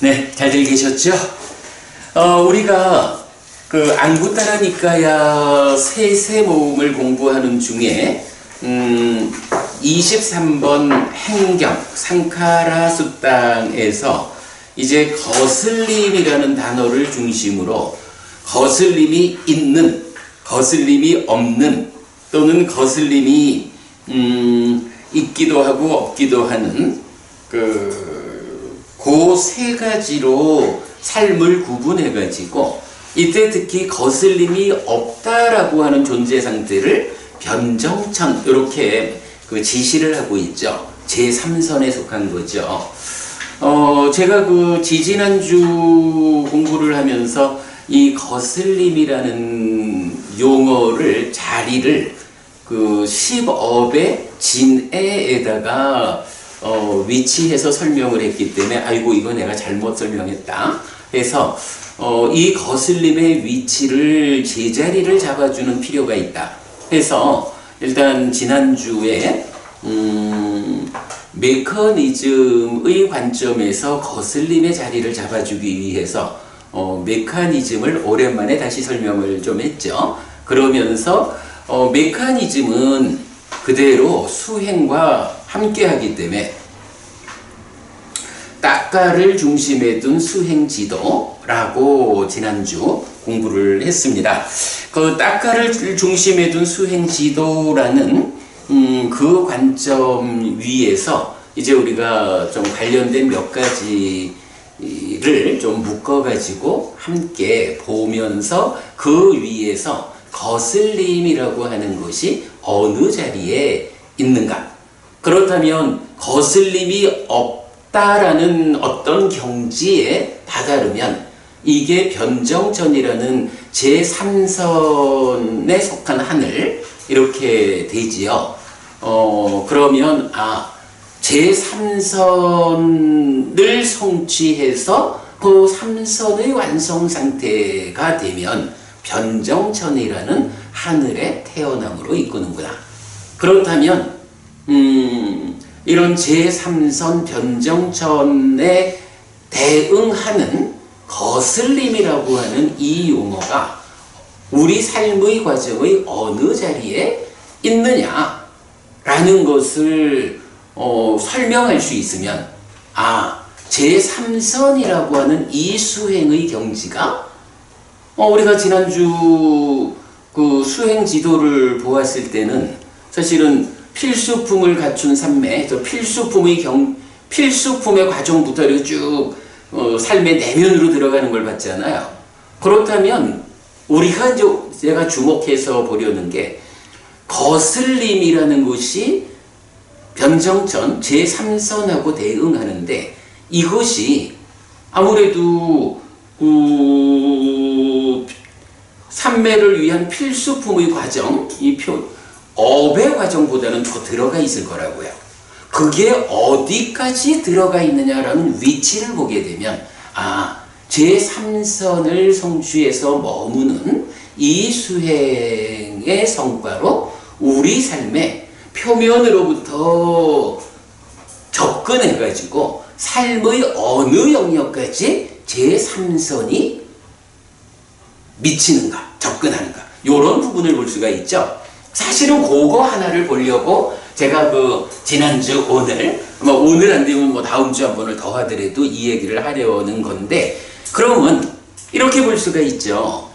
네, 잘들 계셨죠? 우리가 그 안구 따라니까야 세세 모음을 공부하는 중에 23번 행경 상카라 수땅에서 이제 거슬림이라는 단어를 중심으로 거슬림이 있는, 거슬림이 없는, 또는 거슬림이 있기도 하고 없기도 하는 그 세 가지로 삶을 구분해 가지고 이때 특히 거슬림이 없다라고 하는 존재 상태를 변정천 이렇게 그 지시를 하고 있죠. 제3선에 속한 거죠. 제가 그 지지난주 공부를 하면서 이 거슬림이라는 용어를 자리를 그 10업의 진에에다가 위치해서 설명을 했기 때문에 아이고 이거 내가 잘못 설명했다 해서 이 거슬림의 위치를 제자리를 잡아주는 필요가 있다 해서 일단 지난주에 메커니즘의 관점에서 거슬림의 자리를 잡아주기 위해서 메커니즘을 오랜만에 다시 설명을 좀 했죠. 그러면서 메커니즘은 그대로 수행과 함께 하기 때문에 따까를 중심에 둔 수행지도라고 지난주 공부를 했습니다. 그 따까를 중심에 둔 수행지도라는 그 관점 위에서 이제 우리가 좀 관련된 몇 가지를 좀 묶어가지고 함께 보면서 그 위에서 거슬림이라고 하는 것이 어느 자리에 있는가? 그렇다면 거슬림이 없다라는 어떤 경지에 다다르면 이게 변정천이라는 제3선에 속한 하늘 이렇게 되지요. 그러면 제3선을 성취해서 그 3선의 완성 상태가 되면 변정천이라는 하늘의 태어남으로 이끄는구나. 그렇다면 이런 제3선 변정천에 대응하는 거슬림이라고 하는 이 용어가 우리 삶의 과정의 어느 자리에 있느냐라는 것을 설명할 수 있으면 제3선이라고 하는 이 수행의 경지가 우리가 지난주 그 수행 지도를 보았을 때는 사실은 필수품을 갖춘 삼매, 필수품의 과정부터 이렇게 쭉 삶의 내면으로 들어가는 걸 봤잖아요. 그렇다면 우리가 이제 제가 주목해서 보려는 게 거슬림이라는 것이 변정천 제3선하고 대응하는데 이것이 아무래도 삼매를 위한 필수품의 과정, 업의 과정보다는 더 들어가 있을 거라고요. 그게 어디까지 들어가 있느냐라는 위치를 보게 되면 제3선을 성취해서 머무는 이 수행의 성과로 우리 삶의 표면으로부터 접근해가지고 삶의 어느 영역까지 제3선이 미치는가, 접근하는가 이런 부분을 볼 수가 있죠. 사실은 그거 하나를 보려고 제가 그 지난주 오늘 안 되면 다음 주 한 번을 더 하더라도 이 얘기를 하려는 건데 그러면 이렇게 볼 수가 있죠.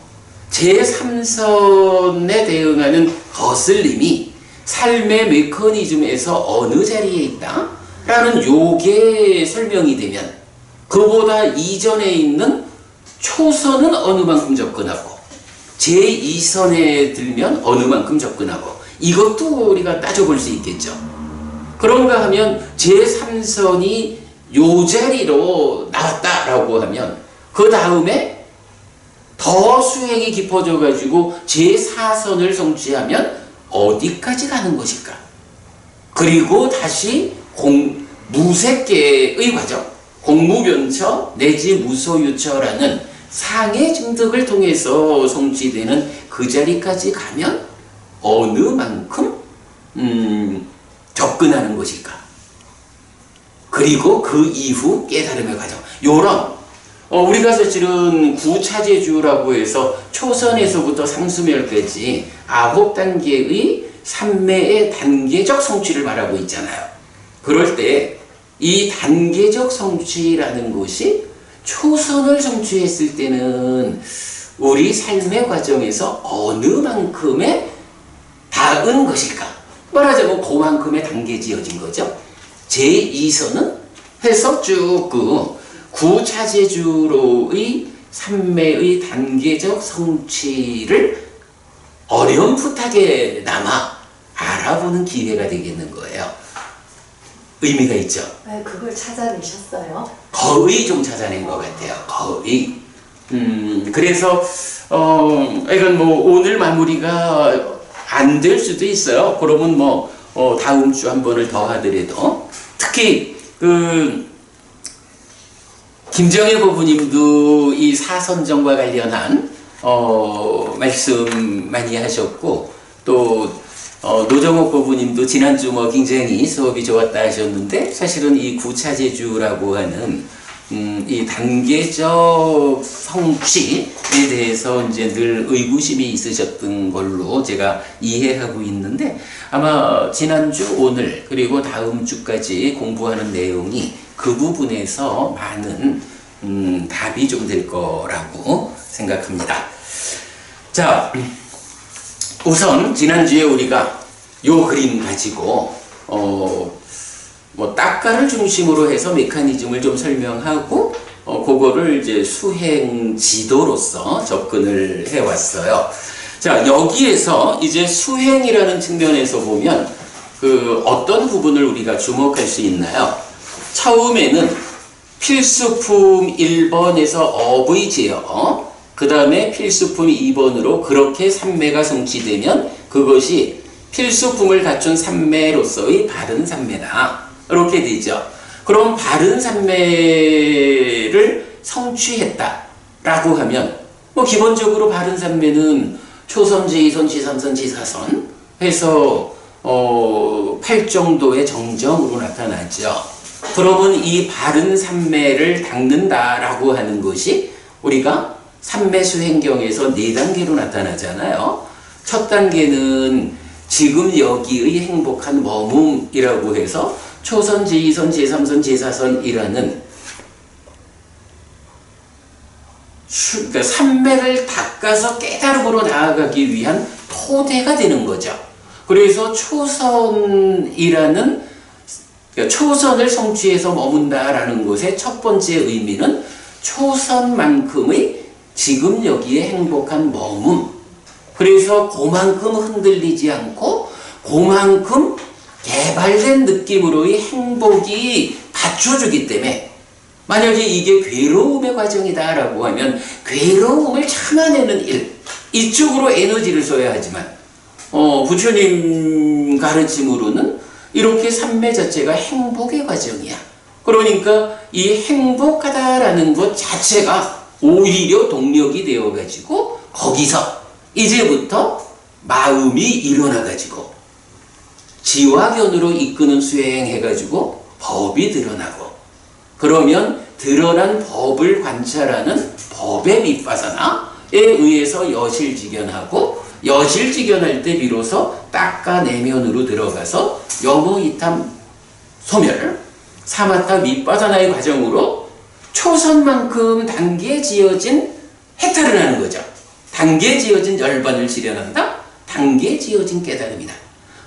제3선에 대응하는 거슬림이 삶의 메커니즘에서 어느 자리에 있다? 라는 요게 설명이 되면 그보다 이전에 있는 초선은 어느 만큼 접근하고 제2선에 들면 어느 만큼 접근하고 이것도 우리가 따져볼 수 있겠죠. 그런가 하면 제3선이 요 자리로 나왔다라고 하면 그 다음에 더 수행이 깊어져 가지고 제4선을 성취하면 어디까지 가는 것일까? 그리고 다시 무색계의 과정, 공무변처 내지 무소유처라는 상해 증득을 통해서 성취되는 그 자리까지 가면 어느 만큼 접근하는 것일까? 그리고 그 이후 깨달음의 과정, 요런 우리가 사실은 구차제주라고 해서 초선에서부터 상수멸까지 9단계의 삼매의 단계적 성취를 말하고 있잖아요. 그럴 때 이 단계적 성취라는 것이 초선을 성취했을 때는 우리 삶의 과정에서 어느 만큼의 닿은 것일까? 말하자면 그만큼의 단계지어진 거죠. 제2선은 해서 쭉 그 구차제주로의 삼매의 단계적 성취를 어렴풋하게 남아 알아보는 기회가 되겠는 거예요. 의미가 있죠. 네, 그걸 찾아내셨어요? 거의 좀 찾아낸 것 같아요. 거의. 그래서 이건 뭐 오늘 마무리가 안 될 수도 있어요. 그러면 뭐 다음 주 한 번을 더 하더라도 특히 그 김정일 고부님도 이 사선정과 관련한 말씀 많이 하셨고 또 노정옥 고부님도 지난주 뭐 굉장히 수업이 좋았다 하셨는데 사실은 이 구차제주라고 하는 이 단계적 성취에 대해서 이제 늘 의구심이 있으셨던 걸로 제가 이해하고 있는데 아마 지난주 오늘 그리고 다음 주까지 공부하는 내용이 그 부분에서 많은 답이 좀 될 거라고 생각합니다. 자, 우선 지난주에 우리가 요 그림 가지고 뭐 딱가를 중심으로 해서 메커니즘을 좀 설명하고 그거를 이제 수행 지도로서 접근을 해왔어요. 자, 여기에서 이제 수행이라는 측면에서 보면 그 어떤 부분을 우리가 주목할 수 있나요? 처음에는 필수품 1번에서 업의 제어, 그 다음에 필수품 2번으로 그렇게 삼매가 성취되면 그것이 필수품을 갖춘 삼매로서의 바른 삼매다. 이렇게 되죠. 그럼 바른 삼매를 성취했다라고 하면 뭐 기본적으로 바른 삼매는 초선, 제2선, 제3선, 제4선 해서 8정도의 정정으로 나타나죠. 그러면 이 바른 삼매를 닦는다라고 하는 것이 우리가 삼매 수행경에서 4단계로 나타나잖아요. 첫 단계는 지금 여기의 행복한 머뭄이라고 해서 초선, 제2선, 제3선, 제4선이라는 그러니까 삼매를 닦아서 깨달음으로 나아가기 위한 토대가 되는 거죠. 그래서 초선이라는 그러니까 초선을 성취해서 머문다라는 것의 첫 번째 의미는 초선만큼의 지금 여기에 행복한 머문. 그래서 그만큼 흔들리지 않고 그만큼 개발된 느낌으로의 행복이 받쳐주기 때문에 만약에 이게 괴로움의 과정이다라고 하면 괴로움을 참아내는 일, 이쪽으로 에너지를 써야 하지만 부처님 가르침으로는 이렇게 삼매 자체가 행복의 과정이야. 그러니까 이 행복하다라는 것 자체가 오히려 동력이 되어가지고 거기서 이제부터 마음이 일어나가지고 지화견으로 이끄는 수행해가지고 법이 드러나고 그러면 드러난 법을 관찰하는 법의 밑바사나에 의해서 여실직연하고 여실직연할 때 비로소 딱가 내면으로 들어가서 여모이탐 소멸 사마타 밑바사나의 과정으로 초선만큼 단계에 지어진 해탈을 하는 거죠. 단계에 지어진 열반을 지련한다. 단계에 지어진 깨달음이다.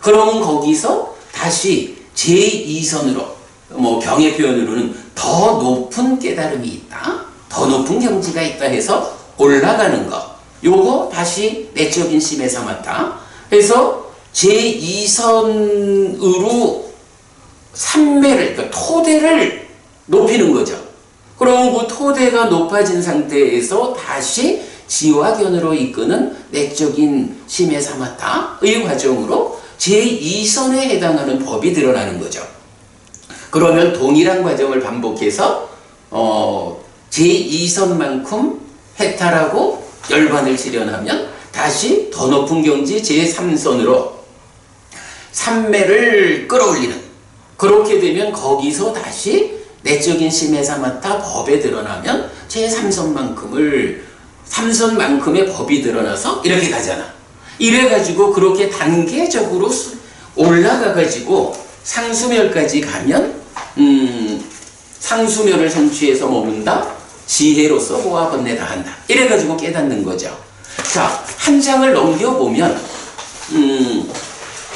그러면 거기서 다시 제2선으로 뭐 경의 표현으로는 더 높은 깨달음이 있다. 더 높은 경지가 있다 해서 올라가는 것. 요거 다시 내적인 심에 삼았다. 그래서 제2선으로 삼매를 그러니까 토대를 높이는 거죠. 그럼 그 토대가 높아진 상태에서 다시 지화견으로 이끄는 내적인 심에 삼았다의 과정으로 제2선에 해당하는 법이 드러나는 거죠. 그러면 동일한 과정을 반복해서 제2선만큼 해탈하고 열반을 실현하면 다시 더 높은 경지 제3선으로 삼매를 끌어올리는 그렇게 되면 거기서 다시 내적인 심에 삼았다 법에 드러나면 삼선만큼의 법이 드러나서 이렇게 가잖아. 이래가지고 그렇게 단계적으로 올라가가지고 상수멸까지 가면 상수멸을 성취해서 머문다. 지혜로서 모아 번뇌 다한다. 이래가지고 깨닫는 거죠. 자, 한 장을 넘겨보면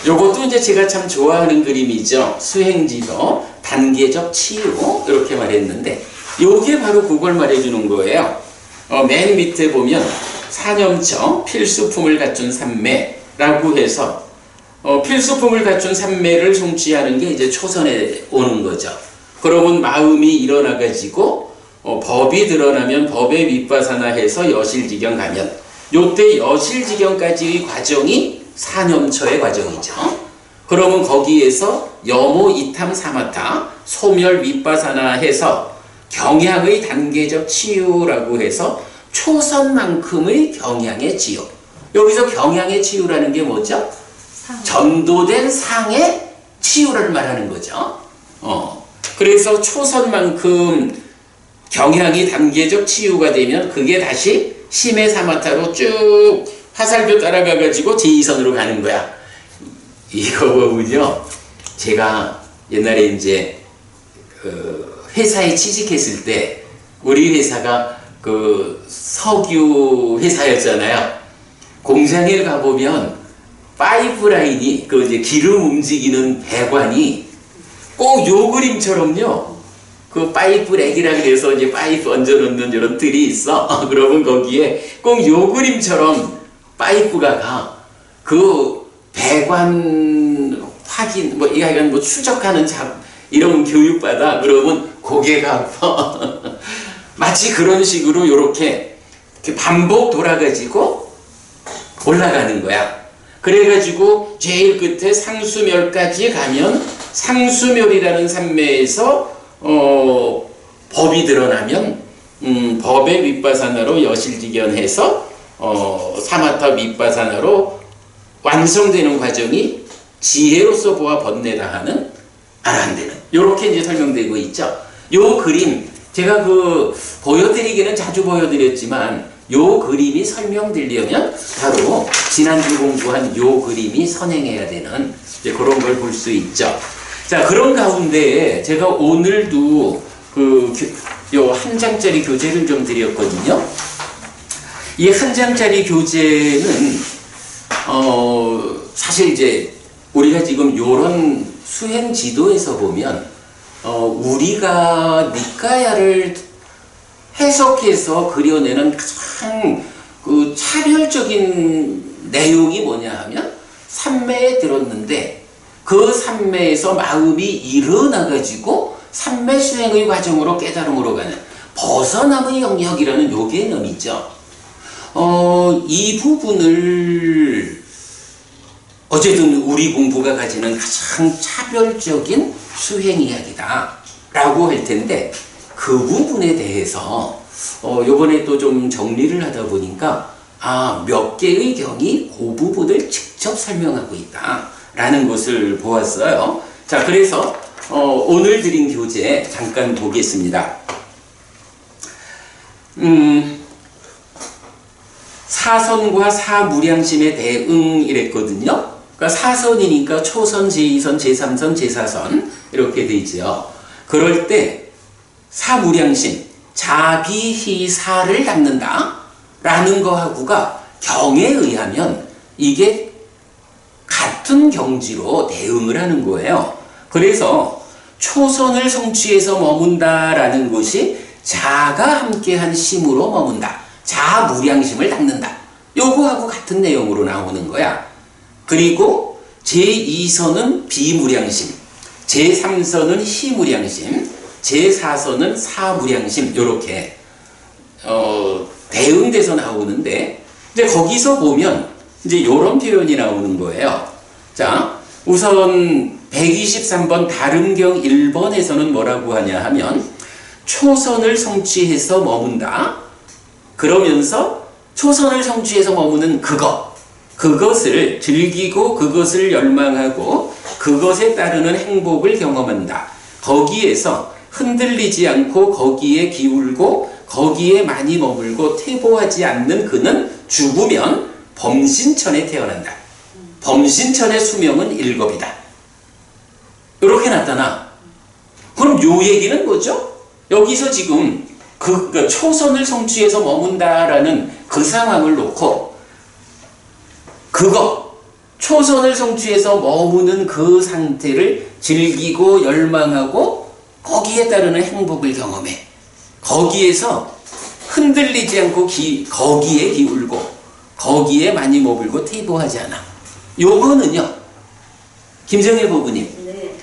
요것도 이제 제가 참 좋아하는 그림이죠. 수행지도 단계적 치유 이렇게 말했는데 요게 바로 그걸 말해주는 거예요. 맨 밑에 보면 사념처 필수품을 갖춘 삼매라고 해서 필수품을 갖춘 삼매를 성취하는 게 이제 초선에 오는 거죠. 그러면 마음이 일어나가지고 법이 드러나면 법의 윗바사나 해서 여실지경 가면 요때 여실지경까지의 과정이 사념처의 과정이죠. 그러면 거기에서 여모 이탐 사마타 소멸 윗바사나 해서 경향의 단계적 치유라고 해서 초선만큼의 경향의 치유. 여기서 경향의 치유라는 게 뭐죠? 전도된 상의 치유를 말하는 거죠. 그래서 초선만큼 경향이 단계적 치유가 되면 그게 다시 심의 사마타로 쭉 화살표 따라가가지고 제2선으로 가는 거야. 이거 보면요. 제가 옛날에 이제 회사에 취직했을 때 우리 회사가 그 석유 회사였잖아요. 공장에 가보면 파이프라인이 그 이제 기름 움직이는 배관이 꼭 요 그림처럼요. 그 파이프렉이라 그래서 이제 파이프 얹어놓는 이런 틀이 있어. 그러면 거기에 꼭 요 그림처럼 파이프가 가. 그 배관 확인, 이건 뭐 추적하는 이런 교육받아. 그러면 고개가 아파. 마치 그런 식으로 요렇게 반복 돌아가지고 올라가는 거야. 그래가지고 제일 끝에 상수멸까지 가면 상수멸이라는 삼매에서 법이 드러나면 법의 윗바사나로 여실지견해서 사마타 윗바사나로 완성되는 과정이 지혜로서 보아 번뇌다 하는 아란되는 요렇게 이제 설명되고 있죠. 요 그림 제가 보여드리기는 자주 보여드렸지만 요 그림이 설명되려면 바로 지난주 공부한 요 그림이 선행해야 되는 이제 그런 걸 볼 수 있죠. 자, 그런 가운데 제가 오늘도 요 한 장짜리 교재를 좀 드렸거든요. 이 한 장짜리 교재는 사실 이제 우리가 지금 요런 수행 지도에서 보면 우리가 니까야를 해석해서 그려내는 가장 차별적인 내용이 뭐냐 하면 삼매에 들었는데 그 삼매에서 마음이 일어나가지고 삼매 수행의 과정으로 깨달음으로 가는 벗어남의 영역이라는 요 개념이죠. 이 부분을 어쨌든 우리 공부가 가지는 가장 차별적인 수행 이야기다 라고 할 텐데 그 부분에 대해서 요번에 또 좀 정리를 하다 보니까 몇 개의 경이 그 부분을 직접 설명하고 있다 라는 것을 보았어요. 자, 그래서 오늘 드린 교재 잠깐 보겠습니다. 사선과 사무량심의 대응이랬거든요. 그러니까 사선이니까 초선, 제2선, 제3선, 제4선 이렇게 돼 있죠. 그럴 때 사무량심, 자비희사를 닦는다 라는 거하고가 경에 의하면 이게 같은 경지로 대응을 하는 거예요. 그래서 초선을 성취해서 머문다라는 것이 자가 함께한 심으로 머문다. 자무량심을 닦는다. 요거하고 같은 내용으로 나오는 거야. 그리고 제2선은 비무량심, 제3선은 희무량심, 제4선은 사무량심 요렇게 대응돼서 나오는데 이제 거기서 보면 이제 요런 표현이 나오는 거예요. 자, 우선 123번 다른경 1번에서는 뭐라고 하냐 하면 초선을 성취해서 머문다. 그러면서 초선을 성취해서 머무는 그것을 즐기고 그것을 열망하고 그것에 따르는 행복을 경험한다. 거기에서 흔들리지 않고 거기에 기울고 거기에 많이 머물고 퇴보하지 않는 그는 죽으면 범신천에 태어난다. 범신천의 수명은 7이다. 이렇게 나타나. 그럼 요 얘기는 뭐죠? 여기서 지금 그러니까 초선을 성취해서 머문다라는 그 상황을 놓고 그거 초선을 성취해서 머무는 그 상태를 즐기고 열망하고 거기에 따르는 행복을 경험해. 거기에서 흔들리지 않고 거기에 기울고 거기에 많이 머물고 퇴보하지 않아. 요거는요, 김정일 부부님, 네.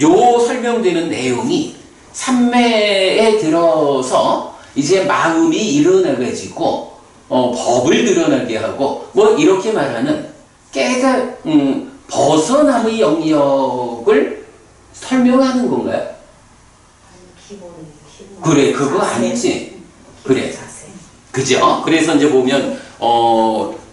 요 설명되는 내용이 삼매에 들어서 이제 마음이 일어나가지고 법을 드러나게 하고 뭐 이렇게 말하는 벗어남의 영역을 설명하는 건가요? 기본. 그래, 그거 아니지. 그래. 자세. 그죠? 그래서 이제 보면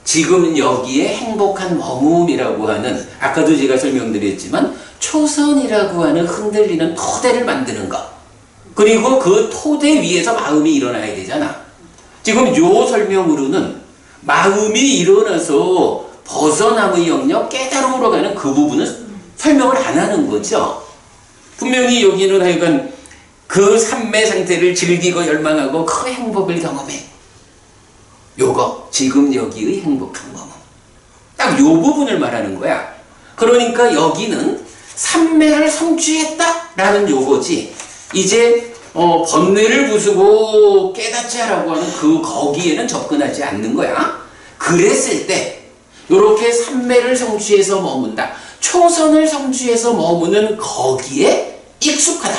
지금 여기에 행복한 머뭅이라고 하는, 아까도 제가 설명드렸지만 초선이라고 하는 흔들리는 토대를 만드는 것, 그리고 그 토대 위에서 마음이 일어나야 되잖아. 지금 요 설명으로는 마음이 일어나서 벗어남의 영역, 깨달음으로 가는 그 부분은 설명을 안 하는 거죠. 분명히 여기는 하여간 그 삼매 상태를 즐기고 열망하고 그 행복을 경험해. 요거 지금 여기의 행복한 마음, 딱 요 부분을 말하는 거야. 그러니까 여기는 삼매를 성취했다라는 요거지, 이제 번뇌를 부수고 깨닫자라고 하는 거기에는 접근하지 않는 거야. 그랬을 때 요렇게 삼매를 성취해서 머문다, 초선을 성취해서 머무는 거기에 익숙하다,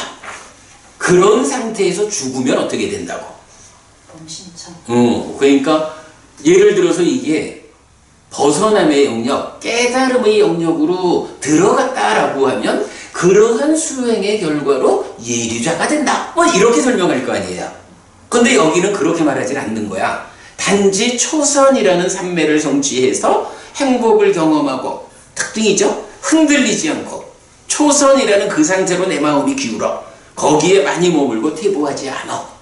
그런 상태에서 죽으면 어떻게 된다고? 범신천. 그러니까 예를 들어서 이게 벗어남의 영역, 깨달음의 영역으로 들어갔다라고 하면 그러한 수행의 결과로 예류자가 된다, 뭐 이렇게 설명할 거 아니에요. 근데 여기는 그렇게 말하지 않는 거야. 단지 초선이라는 삼매를 성취해서 행복을 경험하고, 특징이죠, 흔들리지 않고 초선이라는 그 상태로 내 마음이 기울어 거기에 많이 머물고 퇴보하지 않아.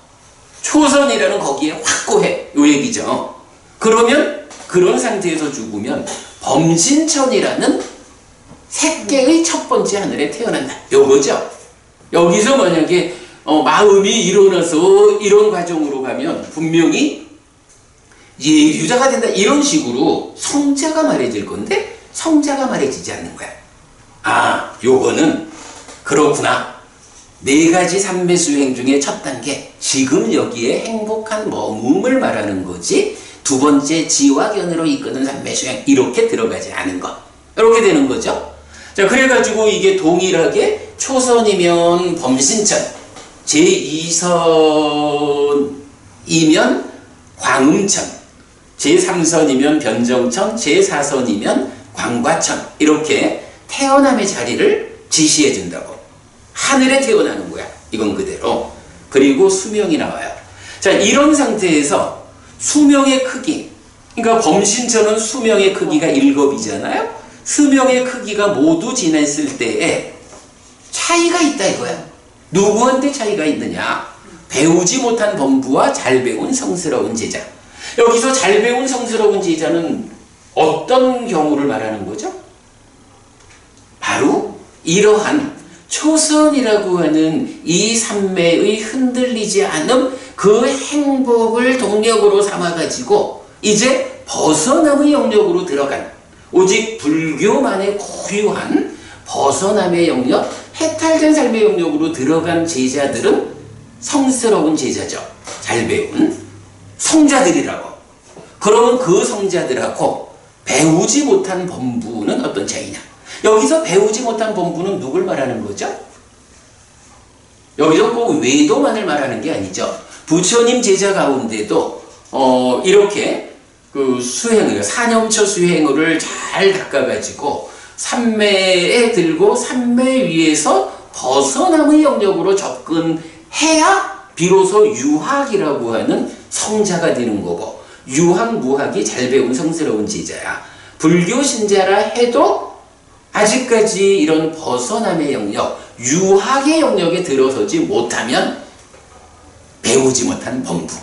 초선이라는 거기에 확고해, 요 얘기죠. 그러면 그런 상태에서 죽으면 범신천이라는 색계의 첫 번째 하늘에 태어난다, 요거죠. 여기서 만약에 마음이 일어나서 이런 과정으로 가면 분명히 예류자가 된다, 이런 식으로 성자가 말해질 건데 성자가 말해지지 않는 거야. 아, 요거는 그렇구나. 4가지 삼매 수행 중에 첫 단계, 지금 여기에 행복한 머뭅을 말하는 거지, 두 번째 지화견으로 이끄는 삼매 수행, 이렇게 들어가지 않은 것, 이렇게 되는 거죠. 자, 그래가지고 이게 동일하게 초선이면 범신천, 제2선이면 광음천, 제3선이면 변정천, 제4선이면 광과천, 이렇게 태어남의 자리를 지시해 준다고. 하늘에 태어나는 거야, 이건 그대로. 그리고 수명이 나와요. 자, 이런 상태에서 수명의 크기, 그러니까 범신천은 수명의 크기가 7이잖아요. 수명의 크기가 모두 지났을 때에 차이가 있다 이거야. 누구한테 차이가 있느냐? 배우지 못한 범부와 잘 배운 성스러운 제자. 여기서 잘 배운 성스러운 제자는 어떤 경우를 말하는 거죠? 바로 이러한 초선이라고 하는 이 삼매의 흔들리지 않음, 그 행복을 동력으로 삼아가지고 이제 벗어남의 영역으로 들어간, 오직 불교만의 고유한 벗어남의 영역, 해탈된 삶의 영역으로 들어간 제자들은 성스러운 제자죠. 잘 배운 성자들이라고. 그러면 그 성자들하고 배우지 못한 범부는 어떤 차이냐? 여기서 배우지 못한 범부는 누굴 말하는 거죠? 여기서 꼭 외도만을 말하는 게 아니죠. 부처님 제자 가운데도 이렇게 그 수행을, 사념처 수행을 잘 닦아가지고 삼매에 들고 삼매 위에서 벗어남의 영역으로 접근해야 비로소 유학이라고 하는 성자가 되는 거고, 유학, 무학이 잘 배운 성스러운 제자야. 불교 신자라 해도 아직까지 이런 벗어남의 영역, 유학의 영역에 들어서지 못하면 배우지 못한 범부.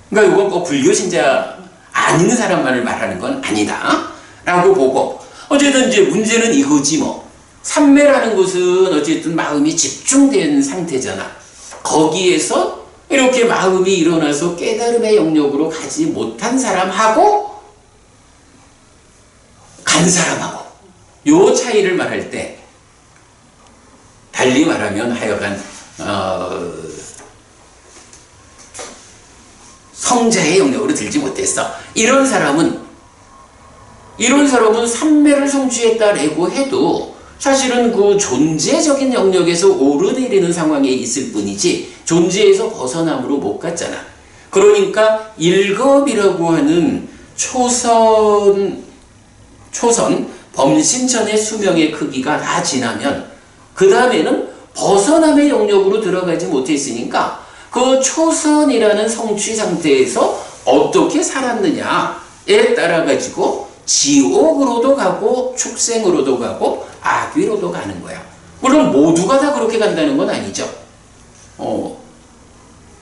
그러니까 이건 꼭 불교 신자 아닌 사람만을 말하는 건 아니다 라고 보고, 어쨌든 이제 문제는 이거지 뭐. 삼매라는 것은 어쨌든 마음이 집중된 상태잖아. 거기에서 이렇게 마음이 일어나서 깨달음의 영역으로 가지 못한 사람하고 간 사람하고 요 차이를 말할 때, 달리 말하면 하여간 성자의 영역으로 들지 못했어. 이런 사람은 삼매를 성취했다라고 해도 사실은 그 존재적인 영역에서 오르내리는 상황에 있을 뿐이지 존재에서 벗어남으로 못 갔잖아. 그러니까 일겁이라고 하는 초선 범신천의 수명의 크기가 다 지나면 그 다음에는 벗어남의 영역으로 들어가지 못했으니까 그 초선이라는 성취 상태에서 어떻게 살았느냐에 따라 가지고 지옥으로도 가고 축생으로도 가고 악귀로도 가는 거야. 물론 모두가 다 그렇게 간다는 건 아니죠.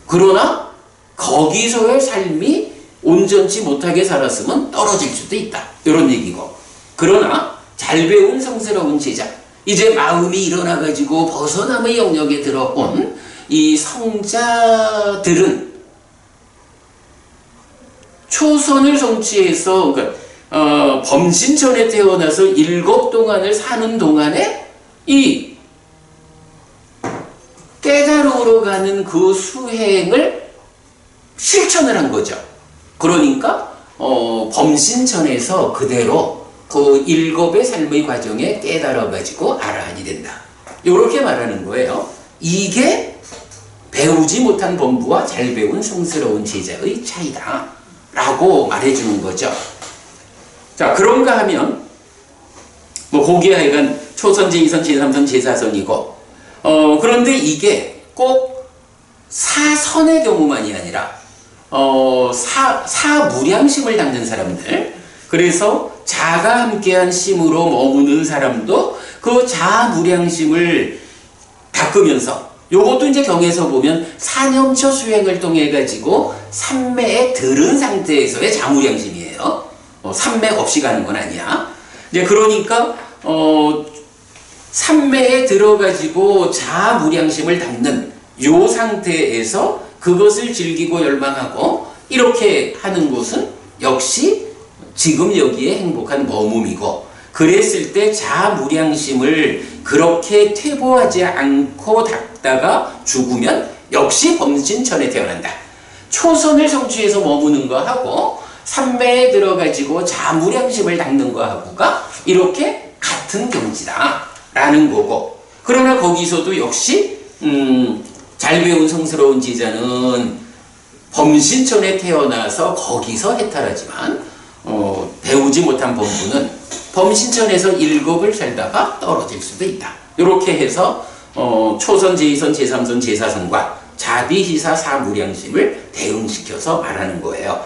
그러나 거기서의 삶이 온전치 못하게 살았으면 떨어질 수도 있다, 이런 얘기고. 그러나 잘 배운 성스러운 제자, 이제 마음이 일어나가지고 벗어남의 영역에 들어온 이 성자들은 초선을 성취해서, 그러니까 범신천에 태어나서 7 동안을 사는 동안에 이 깨달음으로 가는 그 수행을 실천을 한 거죠. 그러니까 범신천에서 그대로 그 7의 삶의 과정에 깨달아가지고 아라한이 된다, 이렇게 말하는 거예요. 이게 배우지 못한 범부와 잘 배운 성스러운 제자의 차이다 라고 말해주는 거죠. 자, 그런가 하면 뭐 거기에 하여간 초선, 제2선, 제3선, 제4선이고 그런데 이게 꼭 사선의 경우만이 아니라 사무량심을 닦는 사람들, 그래서 자가 함께한 심으로 머무는 사람도 그 자무량심을 닦으면서, 요것도 이제 경에서 보면 사념처 수행을 통해 가지고 삼매에 들은 상태에서의 자무량심이에요. 삼매 없이 가는 건 아니야. 이제 그러니까 삼매에 들어가지고 자무량심을 닦는 요 상태에서 그것을 즐기고 열망하고 이렇게 하는 것은 역시 지금 여기에 행복한 머뭄이고, 그랬을 때 자무량심을 그렇게 퇴보하지 않고 닦다가 죽으면 역시 범신천에 태어난다. 초선을 성취해서 머무는 거하고 삼매에 들어가지고 자무량심을 닦는 거하고가 이렇게 같은 경지다 라는 거고, 그러나 거기서도 역시 잘 배운 성스러운 제자는 범신천에 태어나서 거기서 해탈하지만 배우지 못한 범부는 범신천에서 7을 살다가 떨어질 수도 있다. 이렇게 해서 초선, 제2선, 제3선, 제4선과 자비희사 사무량심을 대응시켜서 말하는 거예요.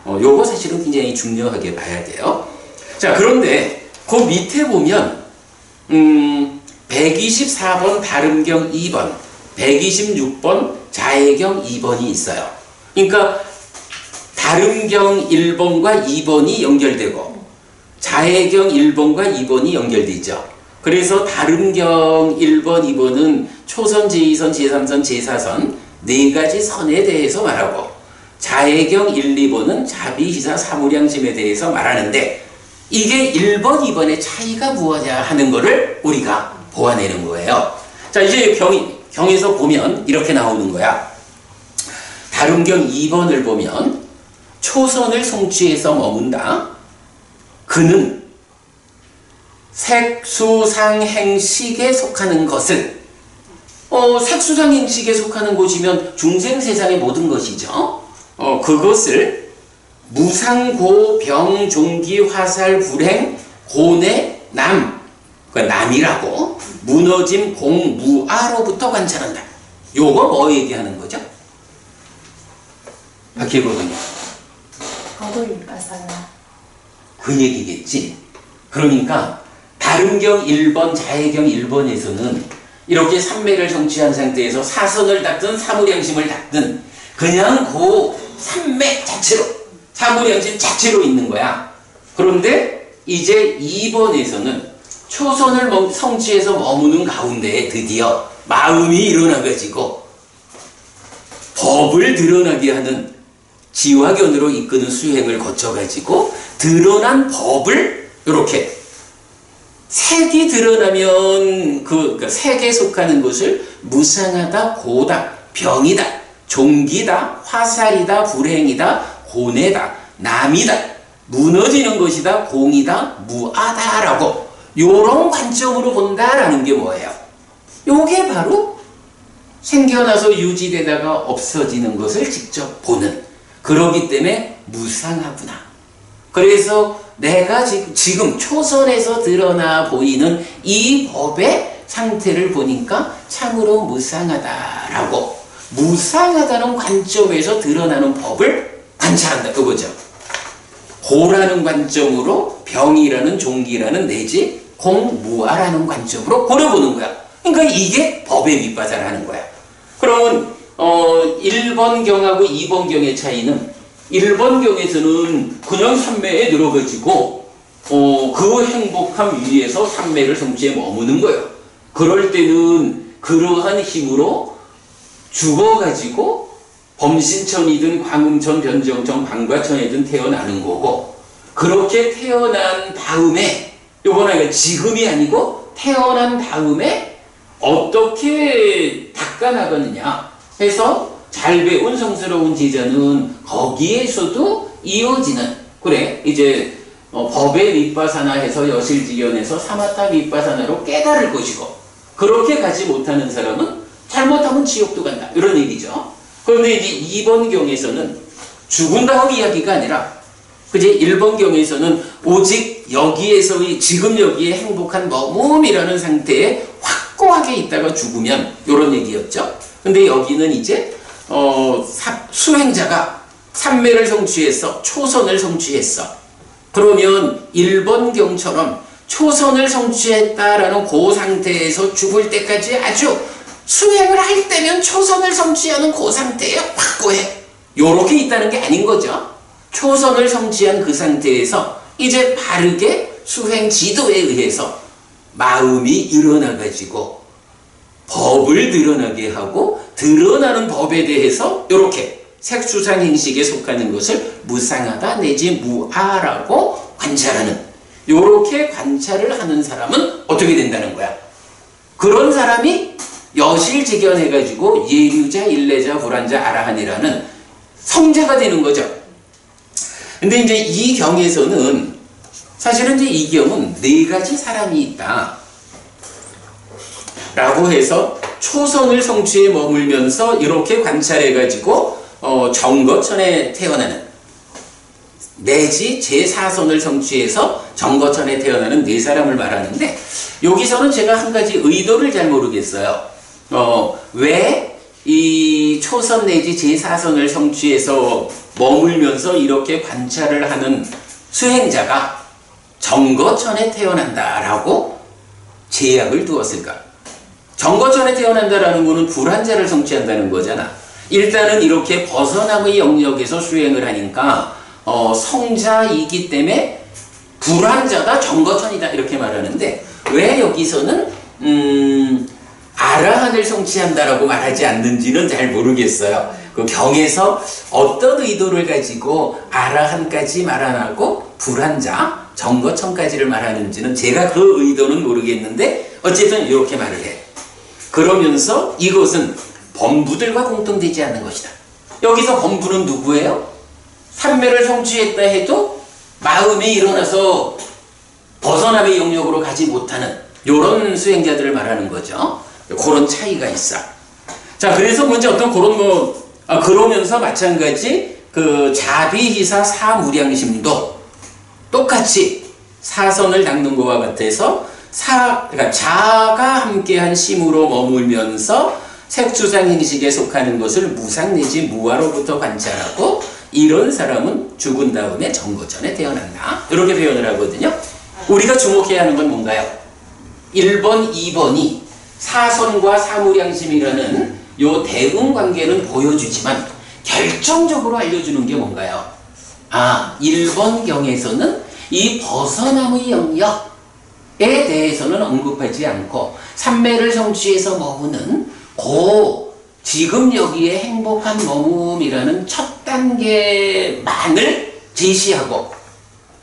요거 사실은 굉장히 중요하게 봐야 돼요. 자, 그런데 그 밑에 보면 124번 다름경 2번, 126번 자해경 2번이 있어요. 그러니까 다름경 1번과 2번이 연결되고 자해경 1번과 2번이 연결되죠. 그래서 다름경 1번, 2번은 초선, 제2선, 제3선, 제4선 4가지 선에 대해서 말하고, 자해경 1, 2번은 자비희사 사무량심에 대해서 말하는데, 이게 1번, 2번의 차이가 무엇이냐 하는 거를 우리가 보아내는 거예요. 자, 이제 경에서 보면 이렇게 나오는 거야. 다름경 2번을 보면 초선을 성취해서 머문다. 그는 색수상행식에 속하는 것을, 색수상행식에 속하는 것이면 중생세상의 모든 것이죠. 그것을 무상고 병종기 화살 불행 고내 남, 그러니까 남이라고 무너짐 공무아로부터 관찰한다. 요거 뭐 얘기하는 거죠? 박혜보님. 거울가사나. 그 얘기겠지. 그러니까 다름경 1번, 자해경 1번에서는 이렇게 삼매를 성취한 상태에서 사선을 닦든 사무량심을 닦든 그냥 그 삼매 자체로, 사무량심 자체로 있는 거야. 그런데 이제 2번에서는 초선을 성취해서 머무는 가운데에 드디어 마음이 일어나가지고 법을 드러나게 하는 지화견으로 이끄는 수행을 거쳐가지고 드러난 법을 이렇게 색이 드러나면 그러니까 색에 속하는 것을 무상하다, 고다, 병이다, 종기다, 화살이다, 불행이다, 고뇌다, 남이다, 무너지는 것이다, 공이다, 무아다라고 요런 관점으로 본다라는 게 뭐예요? 요게 바로 생겨나서 유지되다가 없어지는 것을 직접 보는, 그러기 때문에 무상하구나. 그래서 내가 지금 초선에서 드러나 보이는 이 법의 상태를 보니까 참으로 무상하다라고, 무상하다는 관점에서 드러나는 법을 관찰한다 그거죠. 고라는 관점으로 병이라는, 종기라는, 내지 공무아라는 관점으로 고려보는 거야. 그러니까 이게 법의 윗바사라는 거야. 그러면 1번경하고 2번경의 차이는 1번경에서는 그냥 삼매에 들어가지고 그 행복함 위에서 삼매를 성취해 머무는 거예요. 그럴 때는 그러한 힘으로 죽어가지고 범신천이든 광음천, 변정천, 방과천이든 태어나는 거고, 그렇게 태어난 다음에, 요거는 지금이 아니고 태어난 다음에 어떻게 닦아나가느냐 해서 잘 배운 성스러운 제자는 거기에서도 이어지는, 그래 이제 법의 윗바사나 해서 여실지견에서 사마타 윗바사나로 깨달을 것이고, 그렇게 가지 못하는 사람은 잘못하면 지옥도 간다 이런 얘기죠. 그런데 이제 2번경에서는 죽은 다음 이야기가 아니라, 그제 1번경에서는 오직 여기에서의 지금 여기에 행복한 머뭅이라는 상태에 확고하게 있다가 죽으면 이런 얘기였죠. 근데 여기는 이제 수행자가 삼매를 성취했어, 초선을 성취했어. 그러면 1번경처럼 초선을 성취했다라는 그 상태에서 죽을 때까지 아주 수행을 할 때면 초선을 성취하는 그 상태에 확고해. 요렇게 있다는 게 아닌 거죠. 초선을 성취한 그 상태에서 이제 바르게 수행 지도에 의해서 마음이 일어나가지고 법을 드러나게 하고, 드러나는 법에 대해서 이렇게 색수상행식에 속하는 것을 무상하다 내지 무아라고 관찰하는, 이렇게 관찰을 하는 사람은 어떻게 된다는 거야? 그런 사람이 여실직연해가지고 예류자, 일례자, 불환자, 아라한이라는 성자가 되는 거죠. 근데 이제 이 경에서는 사실은 이제 이 경은 4가지 사람이 있다 라고 해서 초선을 성취해 머물면서 이렇게 관찰해가지고 정거천에 태어나는, 내지 제4선을 성취해서 정거천에 태어나는 4사람을 말하는데, 여기서는 제가 한 가지 의도를 잘 모르겠어요. 왜 이 초선 내지 제4선을 성취해서 머물면서 이렇게 관찰을 하는 수행자가 정거천에 태어난다라고 제약을 두었을까? 정거천에 태어난다라는 것은 불환자를 성취한다는 거잖아. 일단은 이렇게 벗어남의 영역에서 수행을 하니까 성자이기 때문에 불환자다, 정거천이다 이렇게 말하는데, 왜 여기서는 아라한을 성취한다라고 말하지 않는지는 잘 모르겠어요. 그 경에서 어떤 의도를 가지고 아라한까지 말 안 하고 불환자, 정거천까지를 말하는지는 제가 그 의도는 모르겠는데, 어쨌든 이렇게 말을 해. 그러면서 이것은 범부들과 공통되지 않는 것이다. 여기서 범부는 누구예요? 삼매를 성취했다 해도 마음이 일어나서 벗어남의 영역으로 가지 못하는 이런 수행자들을 말하는 거죠. 그런 차이가 있어. 자, 그래서 먼저 어떤 그런 그러면서 마찬가지 그 자비희사 사무량심도 똑같이 사선을 닦는 것과 같아서 그러니까 자가 함께한 심으로 머물면서 색수상행식에 속하는 것을 무상 내지 무아로부터 관찰하고, 이런 사람은 죽은 다음에 정거천에 태어난다 이렇게 표현을 하거든요. 우리가 주목해야 하는 건 뭔가요? 1번, 2번이 사선과 사무량심이라는 요 대응 관계는 보여주지만 결정적으로 알려주는 게 뭔가요? 1번 경에서는 이 벗어남의 영역에 대해서는 언급하지 않고 삼매를 성취해서 머무는 지금 여기에 행복한 머무음이라는 첫 단계만을 제시하고,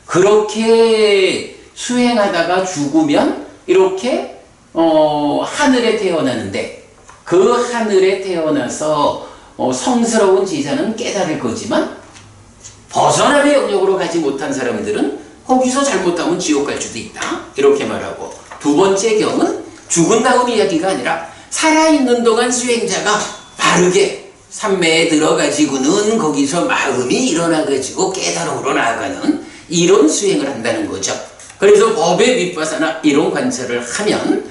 그렇게 수행하다가 죽으면 이렇게 하늘에 태어나는데, 그 하늘에 태어나서 성스러운 제자는 깨달을 거지만 벗어남의 영역으로 가지 못한 사람들은 거기서 잘못하면 지옥 갈 수도 있다, 이렇게 말하고, 두 번째 경은 죽은 다음 이야기가 아니라 살아있는 동안 수행자가 바르게 삼매에 들어가지고는 거기서 마음이 일어나가지고 깨달음으로 나아가는 이런 수행을 한다는 거죠. 그래서 법의 윗바사나 이런 관찰을 하면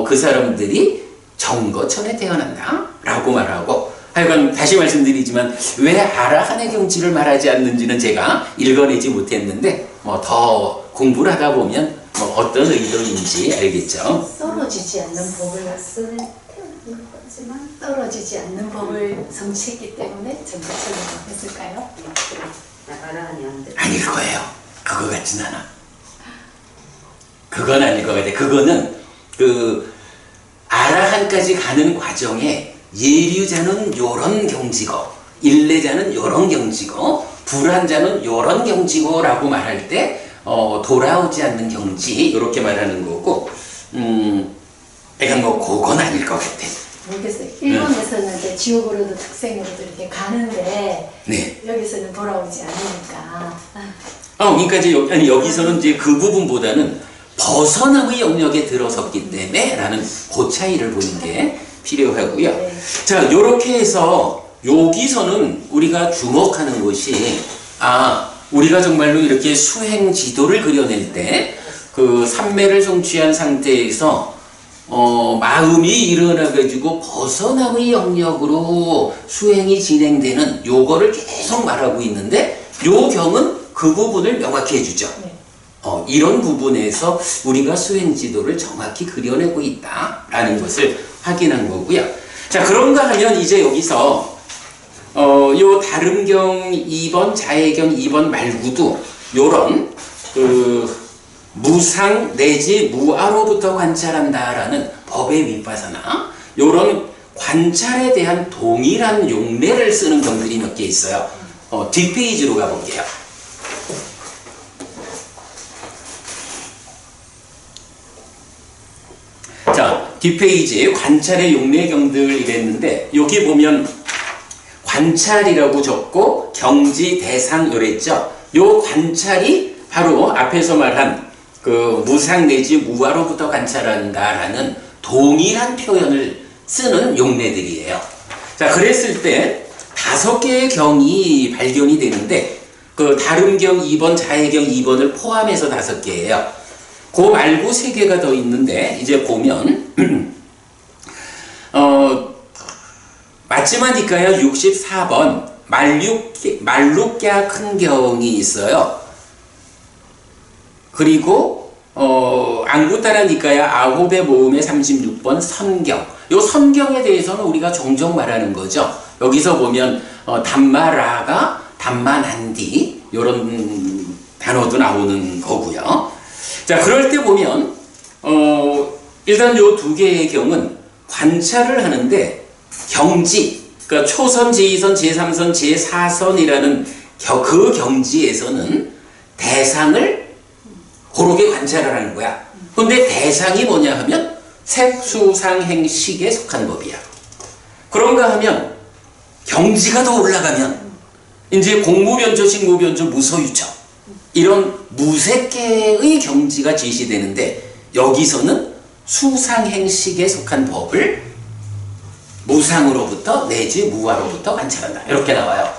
그 사람들이 정거천에 태어난다 라고 말하고, 하여간 다시 말씀드리지만 왜 아라한의 경지를 말하지 않는지는 제가 읽어내지 못했는데 더 공부를 하다 보면 어떤 의도인지 알겠죠. 떨어지지 않는 법을 쓰는 거지만 떨어지지 않는 법을 성취했기 때문에 정거천을 했을까요? 아라한이 안 돼. 아닐 거예요. 그거 같진 않아. 그건 아닐 것 같아. 그거는 그 아라한까지 가는 과정에 예류자는 요런 경지고, 일례자는 요런 경지고, 불한자는 요런 경지고 라고 말할 때 돌아오지 않는 경지 이렇게 말하는 거고, 그러니까 그건 아닐 것 같아. 모르겠어요. 일본에서는 이제 지옥으로도 특생으로도 이렇게 가는데 네. 여기서는 돌아오지 않으니까. 그러니까 이제 여기서는 이제 그 부분보다는 벗어남의 영역에 들어섰기 때문에 라는 그 차이를 보는 게 필요하고요. 네. 자, 요렇게 해서 여기서는 우리가 주목하는 것이, 우리가 정말로 이렇게 수행 지도를 그려낼 때 그 삼매를 성취한 상태에서 마음이 일어나가지고 벗어남의 영역으로 수행이 진행되는 요거를 계속 말하고 있는데, 요 경은 그 부분을 명확히 해주죠. 네. 이런 부분에서 우리가 수행 지도를 정확히 그려내고 있다라는 것을 확인한 거고요. 자, 그런가 하면 이제 여기서 요 다름경 2번, 자해경 2번 말고도 요런 무상 내지 무아로부터 관찰한다라는 법의 윗바사나 요런 관찰에 대한 동일한 용례를 쓰는 경들이 몇 개 있어요. 뒷페이지로 가볼게요. 자, 뒷페이지에 관찰의 용례경들 이랬는데, 여기 보면 관찰이라고 적고 경지 대상 이랬죠. 요 관찰이 바로 앞에서 말한 그 무상 내지 무아로부터 관찰한다라는 동일한 표현을 쓰는 용례들이에요. 자, 그랬을 때 5개의 경이 발견이 되는데, 그 다름경 2번, 자해경 2번을 포함해서 5개예요. 그 말고 3개가 더 있는데, 이제 보면 맞지마니까요 64번 말룩야 큰 경이 있어요. 그리고 앙구타라니까요 아홉의 모음의 36번 선경. 요 선경에 대해서는 우리가 종종 말하는 거죠. 여기서 보면 담마라가 담마난디 요런 단어도 나오는 거고요. 자, 그럴 때 보면 일단 요 2개의 경은 관찰을 하는데 경지, 그러니까 초선, 제2선, 제3선, 제4선이라는 그 경지에서는 대상을 고르게 관찰을 하는 거야. 근데 대상이 뭐냐 하면 색수상행식에 속한 법이야. 그런가 하면 경지가 더 올라가면 이제 공무변조, 식무변조, 무소유처 이런 무색계의 경지가 제시되는데, 여기서는 수상행식에 속한 법을 무상으로부터 내지 무아로부터 관찰한다. 이렇게 나와요.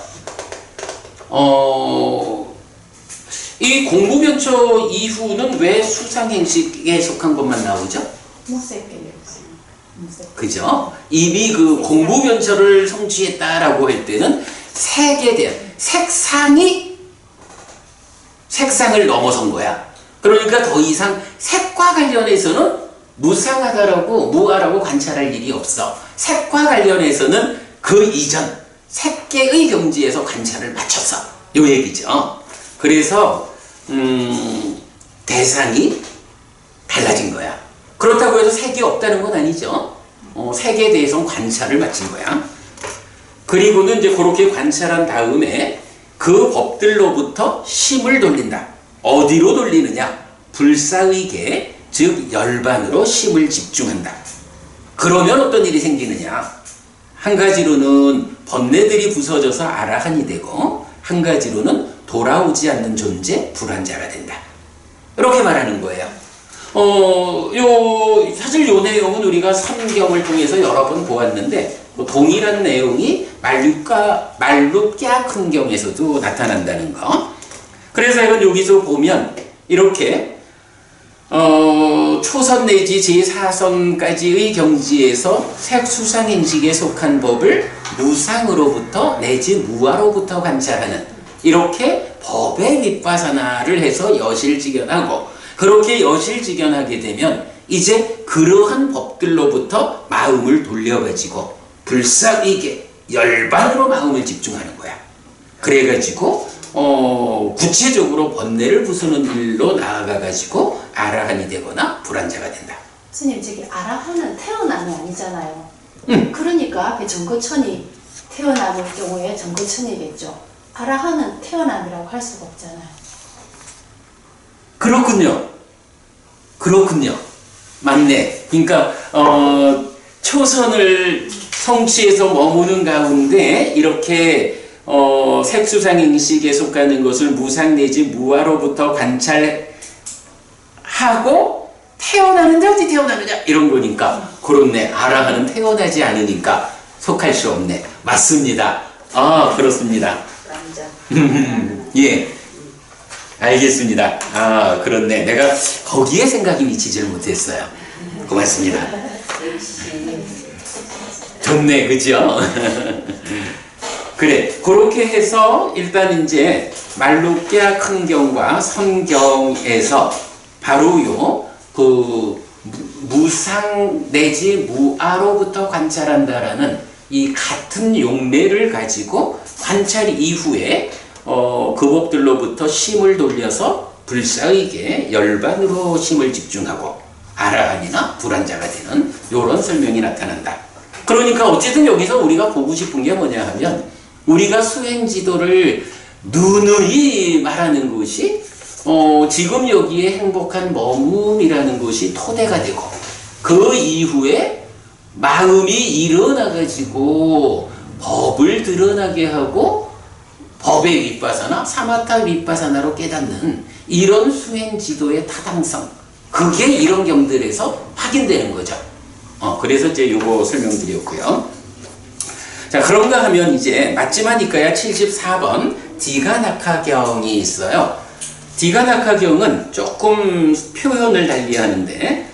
이 공무변조 이후는 왜 수상행식에 속한 것만 나오죠? 무색계요. 그죠? 이미 그 공무변조를 성취했다라고 할 때는 색에 대한 색상을 넘어선 거야. 그러니까 더 이상 색과 관련해서는 무상하다라고 무아라고 관찰할 일이 없어. 색과 관련해서는 그 이전 색계의 경지에서 관찰을 마쳤어. 요 얘기죠. 그래서 대상이 달라진 거야. 그렇다고 해서 색이 없다는 건 아니죠. 색에 대해서는 관찰을 마친 거야. 그리고는 이제 그렇게 관찰한 다음에 그 법들로부터 심을 돌린다. 어디로 돌리느냐? 불사의계, 즉 열반으로 심을 집중한다. 그러면 어떤 일이 생기느냐? 한 가지로는 번뇌들이 부서져서 아라한이 되고, 한 가지로는 돌아오지 않는 존재, 불환자가 된다. 이렇게 말하는 거예요. 사실 요 내용은 우리가 삼경을 통해서 여러 번 보았는데, 동일한 내용이 말루까 큰경에서도 나타난다는 거. 그래서 이건 여기서 보면 이렇게 초선 내지 제4선까지의 경지에서 색수상인식에 속한 법을 무상으로부터 내지 무아로부터 관찰하는, 이렇게 법의 윗바사나를 해서 여실직연하고, 그렇게 여실직연하게 되면 이제 그러한 법들로부터 마음을 돌려가지고 불사의계, 열반으로 마음을 집중하는 거야. 그래가지고 구체적으로 번뇌를 부수는 일로 나아가가지고 아라한이 되거나 불환자가 된다. 스님, 저기 아라한은 태어남이 아니잖아요. 그러니까 앞에 정거천이 태어남의 경우에 정거천이겠죠. 아라한은 태어남이라고 할 수가 없잖아요. 그렇군요. 맞네. 그러니까 초선을 성취해서 머무는 가운데 이렇게 색수상인식에 속하는 것을 무상 내지 무아로부터 관찰하고 태어나는데 어디 태어나느냐 이런 거니까. 그렇네. 아라한은 태어나지 않으니까 속할 수 없네. 맞습니다. 아, 그렇습니다. 예, 알겠습니다. 아, 그렇네. 내가 거기에 생각이 미치질 못했어요. 고맙습니다. 좋네, 그죠? 그래, 그렇게 해서 일단 이제 말루깨 큰경과 선경에서 바로 무상 내지 무아로부터 관찰한다라는 이 같은 용례를 가지고 관찰 이후에 그 법들로부터 심을 돌려서 불사의계 열반으로 심을 집중하고 아라한이나 불환자가 되는 이런 설명이 나타난다. 그러니까 어쨌든 여기서 우리가 보고 싶은 게 뭐냐 하면, 우리가 수행지도를 누누이 말하는 것이 지금 여기에 행복한 머문이라는 것이 토대가 되고, 그 이후에 마음이 일어나가지고 법을 드러나게 하고 법의 윗바사나 사마타 윗바사나로 깨닫는 이런 수행지도의 타당성, 그게 이런 경들에서 확인되는 거죠. 그래서 이제 요거 설명드렸고요. 자, 그런가 하면 이제 마지막이니까야 74번 디가나카경이 있어요. 디가나카경은 조금 표현을 달리 하는데,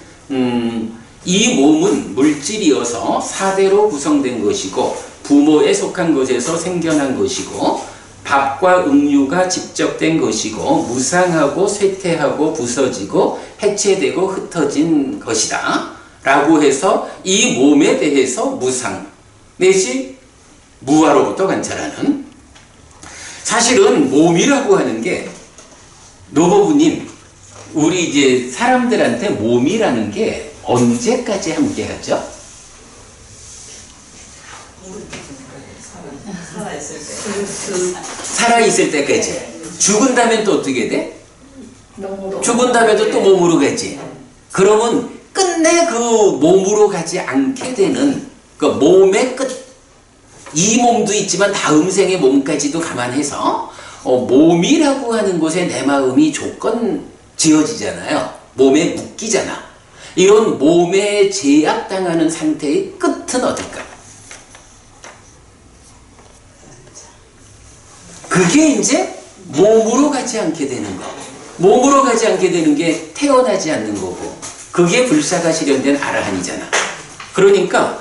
이 몸은 물질이어서 사대로 구성된 것이고 부모에 속한 것에서 생겨난 것이고 밥과 음료가 집적된 것이고 무상하고 쇠퇴하고 부서지고 해체되고 흩어진 것이다 라고 해서 이 몸에 대해서 무상 내지 무아로부터 관찰하는, 사실은 몸이라고 하는 게 노보부님, 우리 이제 사람들한테 몸이라는 게 언제까지 함께 하죠? 살아있을 때까지. 죽은 다음엔 또 어떻게 돼? 죽은 다음에도 또 몸으로 가지. 그러면 끝내 그 몸으로 가지 않게 되는 그 몸의 끝, 이 몸도 있지만 다음 생의 몸까지도 감안해서 몸이라고 하는 곳에 내 마음이 조건 지어지잖아요. 몸에 묶이잖아. 이런 몸에 제약당하는 상태의 끝은 어딜까? 그게 이제 몸으로 가지 않게 되는 거. 몸으로 가지 않게 되는 게 태어나지 않는 거고, 그게 불사가 실현된 아라한이잖아. 그러니까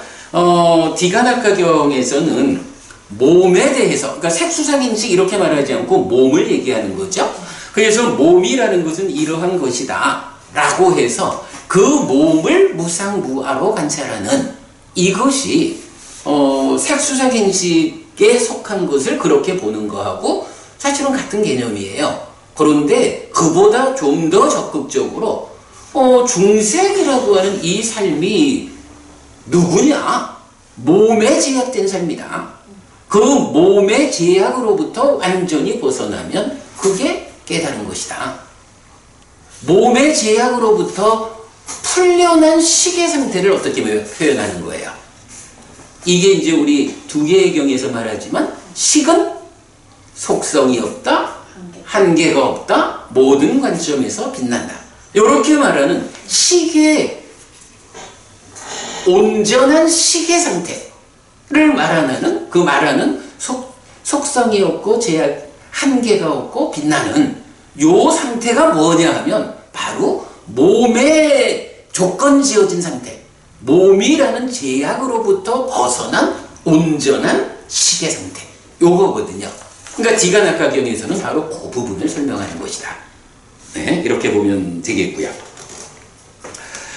디가나카경에서는 몸에 대해서, 그러니까 색수상인식 이렇게 말하지 않고 몸을 얘기하는 거죠. 그래서 몸이라는 것은 이러한 것이다 라고 해서 그 몸을 무상무아로 관찰하는 이것이 색수작인식에 속한 것을 그렇게 보는 거하고 사실은 같은 개념이에요. 그런데 그보다 좀 더 적극적으로 중생이라고 하는 이 삶이 누구냐? 몸에 제약된 삶이다. 그 몸의 제약으로부터 완전히 벗어나면 그게 깨달은 것이다. 몸의 제약으로부터 풀려난 식의 상태를 어떻게 표현하는 거예요? 이게 이제 우리 두 개의 경에서 말하지만 식은 속성이 없다, 한계가 없다, 모든 관점에서 빛난다. 이렇게 말하는 식의 온전한 식의 상태를 말하는 그 말하는 속성이 없고 제약 한계가 없고 빛나는 요 상태가 뭐냐 하면 바로 몸에 조건 지어진 상태, 몸이라는 제약으로부터 벗어난 온전한 식의 상태, 요거거든요. 그러니까 디가나카경에서는 바로 그 부분을 설명하는 것이다. 네, 이렇게 보면 되겠고요.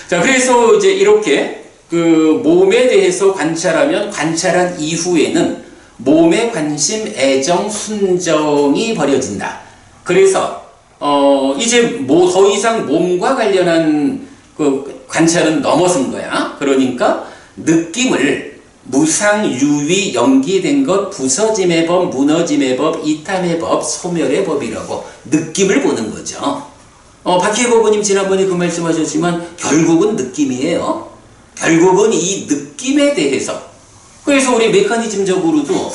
자, 그래서 이제 이렇게 그 몸에 대해서 관찰하면 관찰한 이후에는 몸의 관심, 애정, 순정이 버려진다. 그래서 이제 뭐 더 이상 몸과 관련한 그 관찰은 넘어선 거야. 그러니까 느낌을 무상, 유위, 연기된 것, 부서짐의 법, 무너짐의 법, 이탐의 법, 소멸의 법이라고 느낌을 보는 거죠. 박희애 법원님 지난번에 그 말씀하셨지만 결국은 느낌이에요. 결국은 이 느낌에 대해서, 그래서 우리 메커니즘적으로도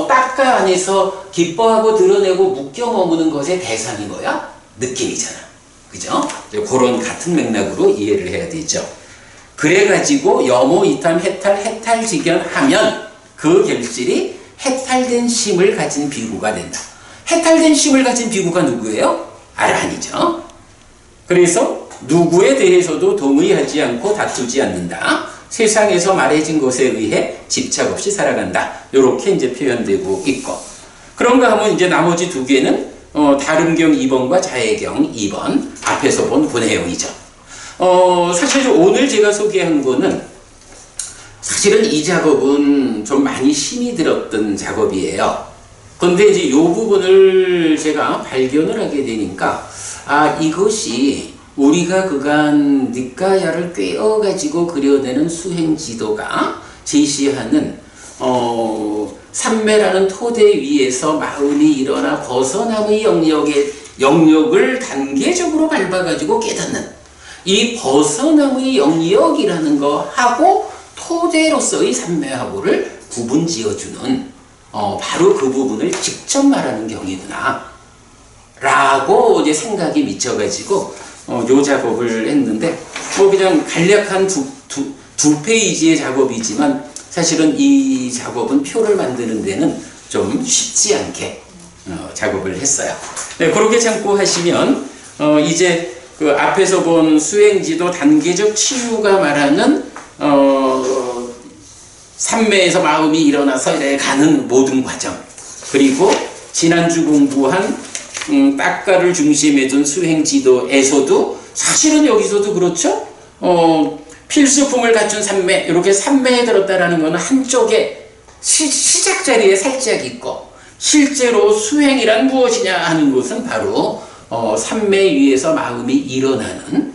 딱가 안에서 기뻐하고 드러내고 묶여 머무는 것의 대상이 뭐야? 느낌이잖아. 그죠? 그런 같은 맥락으로 이해를 해야 되죠. 그래가지고 염오, 이탐, 해탈, 해탈직연하면 그 결실이 해탈된 심을 가진 비구가 된다. 해탈된 심을 가진 비구가 누구예요? 아라한이죠. 그래서 누구에 대해서도 동의하지 않고 다투지 않는다. 세상에서 말해진 것에 의해 집착 없이 살아간다. 이렇게 이제 표현되고 있고. 그런가 하면 이제 나머지 두 개는 다름경 2번과 자해경 2번 앞에서 본 그 내용이죠. 사실 오늘 제가 소개한 거는 사실은 이 작업은 좀 많이 힘이 들었던 작업이에요. 그런데 이제 이 부분을 제가 발견을 하게 되니까 이것이 우리가 그간 니까야를 꿰어가지고 그려내는 수행지도가 제시하는 삼매라는 토대 위에서 마음이 일어나 벗어남의 영역을 단계적으로 밟아가지고 깨닫는 이 벗어남의 영역이라는 거하고 토대로서의 삼매하고를 구분 지어주는 바로 그 부분을 직접 말하는 경이구나 라고 이제 생각이 미쳐가지고 요 작업을 했는데 그냥 간략한 두 페이지의 작업이지만 사실은 이 작업은 표를 만드는 데는 좀 쉽지 않게 작업을 했어요. 네, 그렇게 참고하시면 이제 그 앞에서 본 수행지도 단계적 치유가 말하는 삼매에서 마음이 일어나서 가는 모든 과정, 그리고 지난주 공부한 딱가를 중심에 둔 수행지도에서도 사실은 여기서도 그렇죠. 필수품을 갖춘 삼매, 이렇게 삼매에 들었다라는 것은 한쪽에 시작 자리에 살짝 있고 실제로 수행이란 무엇이냐 하는 것은 바로 삼매 위에서 마음이 일어나는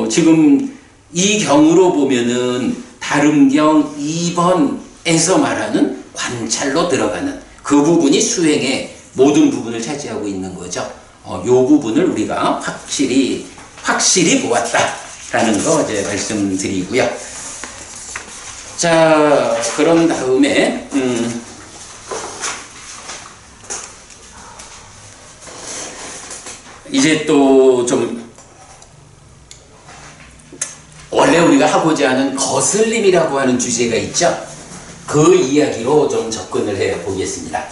지금 이 경으로 보면은 다름경 2번에서 말하는 관찰로 들어가는 그 부분이 수행의 모든 부분을 차지하고 있는 거죠. 이 부분을 우리가 확실히 보았다라는 거 이제 말씀드리고요. 자, 그런 다음에 이제 또 좀 원래 우리가 하고자 하는 거슬림이라고 하는 주제가 있죠. 그 이야기로 좀 접근을 해 보겠습니다.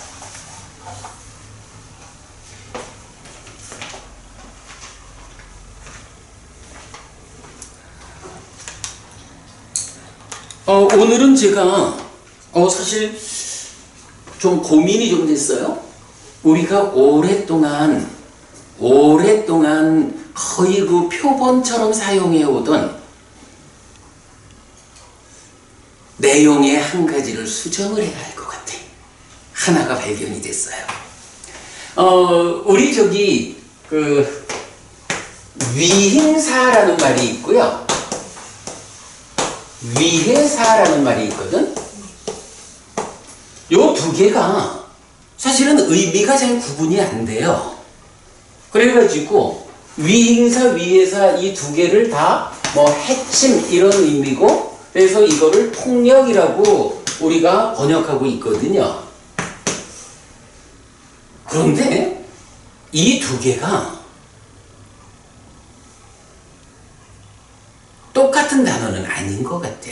오늘은 제가 사실 좀 고민이 좀 됐어요. 우리가 오랫동안 거의 그 표본처럼 사용해 오던 내용의 한 가지를 수정을 해야 할 것 같아. 하나가 발견이 됐어요. 우리 저기 그 위행사라는 말이 있고요. 위해사라는 말이 있거든. 요 두 개가 사실은 의미가 잘 구분이 안 돼요. 그래가지고 위행사, 위해사 이 두 개를 다 뭐 해침 이런 의미고, 그래서 이거를 폭력이라고 우리가 번역하고 있거든요. 그런데 이 두 개가 똑같은 단어는 아닌 것 같아.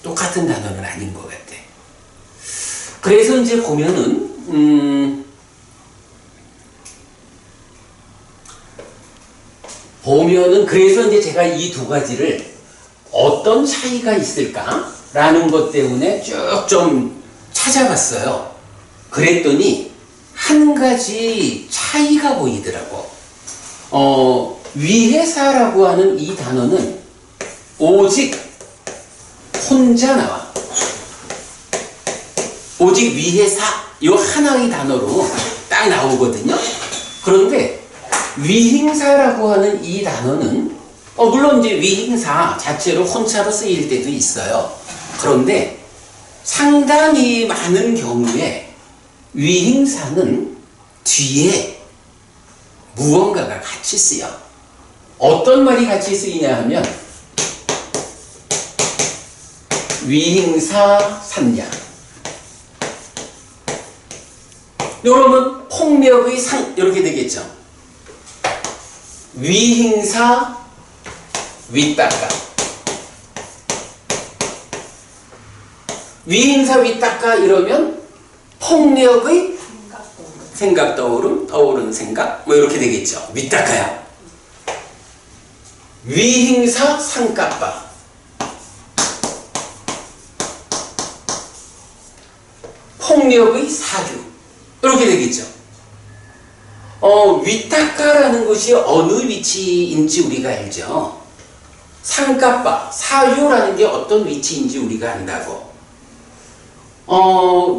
똑같은 단어는 아닌 것 같아. 그래서 이제 보면은 그래서 이제 제가 이 두 가지를 어떤 차이가 있을까라는 것 때문에 쭉 좀 찾아봤어요. 그랬더니 한 가지 차이가 보이더라고. 위해사라고 하는 이 단어는 오직 혼자 나와. 오직 위해사 요 하나의 단어로 딱 나오거든요. 그런데 위행사라고 하는 이 단어는 물론 이제 위행사 자체로 혼자로 쓰일 때도 있어요. 그런데 상당히 많은 경우에 위행사는 뒤에 무언가가 같이 쓰여. 어떤 말이 같이 쓰이냐 하면 위행사 삼냐. 여러분 폭력의 상 이렇게 되겠죠. 위행사 윗닦아. 위행사 윗닦아 이러면 폭력의 생각 떠오른 생각 뭐 이렇게 되겠죠. 윗닦아야. 위행사 상까빠. 폭력의 사규 이렇게 되겠죠. 윗닦아라는 것이 어느 위치인지 우리가 알죠. 상까빠, 사유라는 게 어떤 위치인지 우리가 안다고.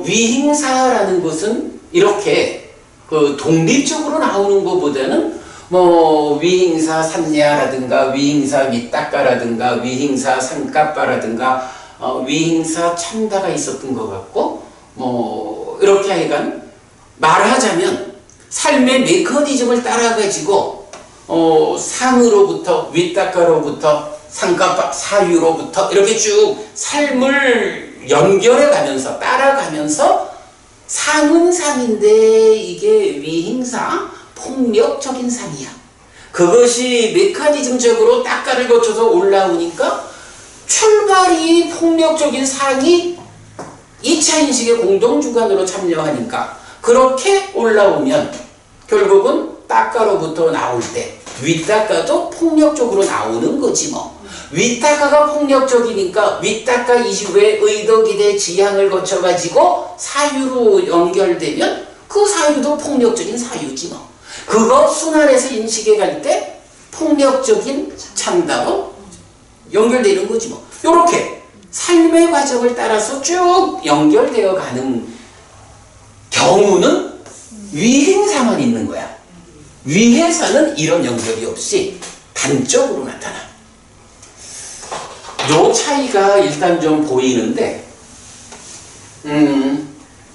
위행사라는 것은 이렇게 그 독립적으로 나오는 것보다는 뭐 위행사 삼냐라든가 위행사 윗닦아라든가 위행사 상까빠라든가 위행사 참다가 있었던 것 같고 뭐 이렇게 하여간 말하자면 삶의 메커니즘을 따라가지고 상으로부터 윗닦아로부터 상까빠 사유로부터 이렇게 쭉 삶을 연결해 가면서 따라가면서 상은 상인데 이게 위행사 폭력적인 상이야. 그것이 메커니즘적으로 닦아를 거쳐서 올라오니까 출발이 폭력적인 상이 2차 인식의 공동주관으로 참여하니까 그렇게 올라오면 결국은 닦아로부터 나올 때 윗닦아도 폭력적으로 나오는 거지 뭐. 윗닦아가 폭력적이니까 윗닦아 이후에 의도, 기대, 지향을 거쳐가지고 사유로 연결되면 그 사유도 폭력적인 사유지 뭐. 그거 순환해서 인식해 갈 때 폭력적인 참다로 연결되는 거지 뭐. 요렇게 삶의 과정을 따라서 쭉 연결되어 가는 경우는 위행사만 있는 거야. 위해사는 이런 연결이 없이 단적으로 나타나. 요 차이가 일단 좀 보이는데,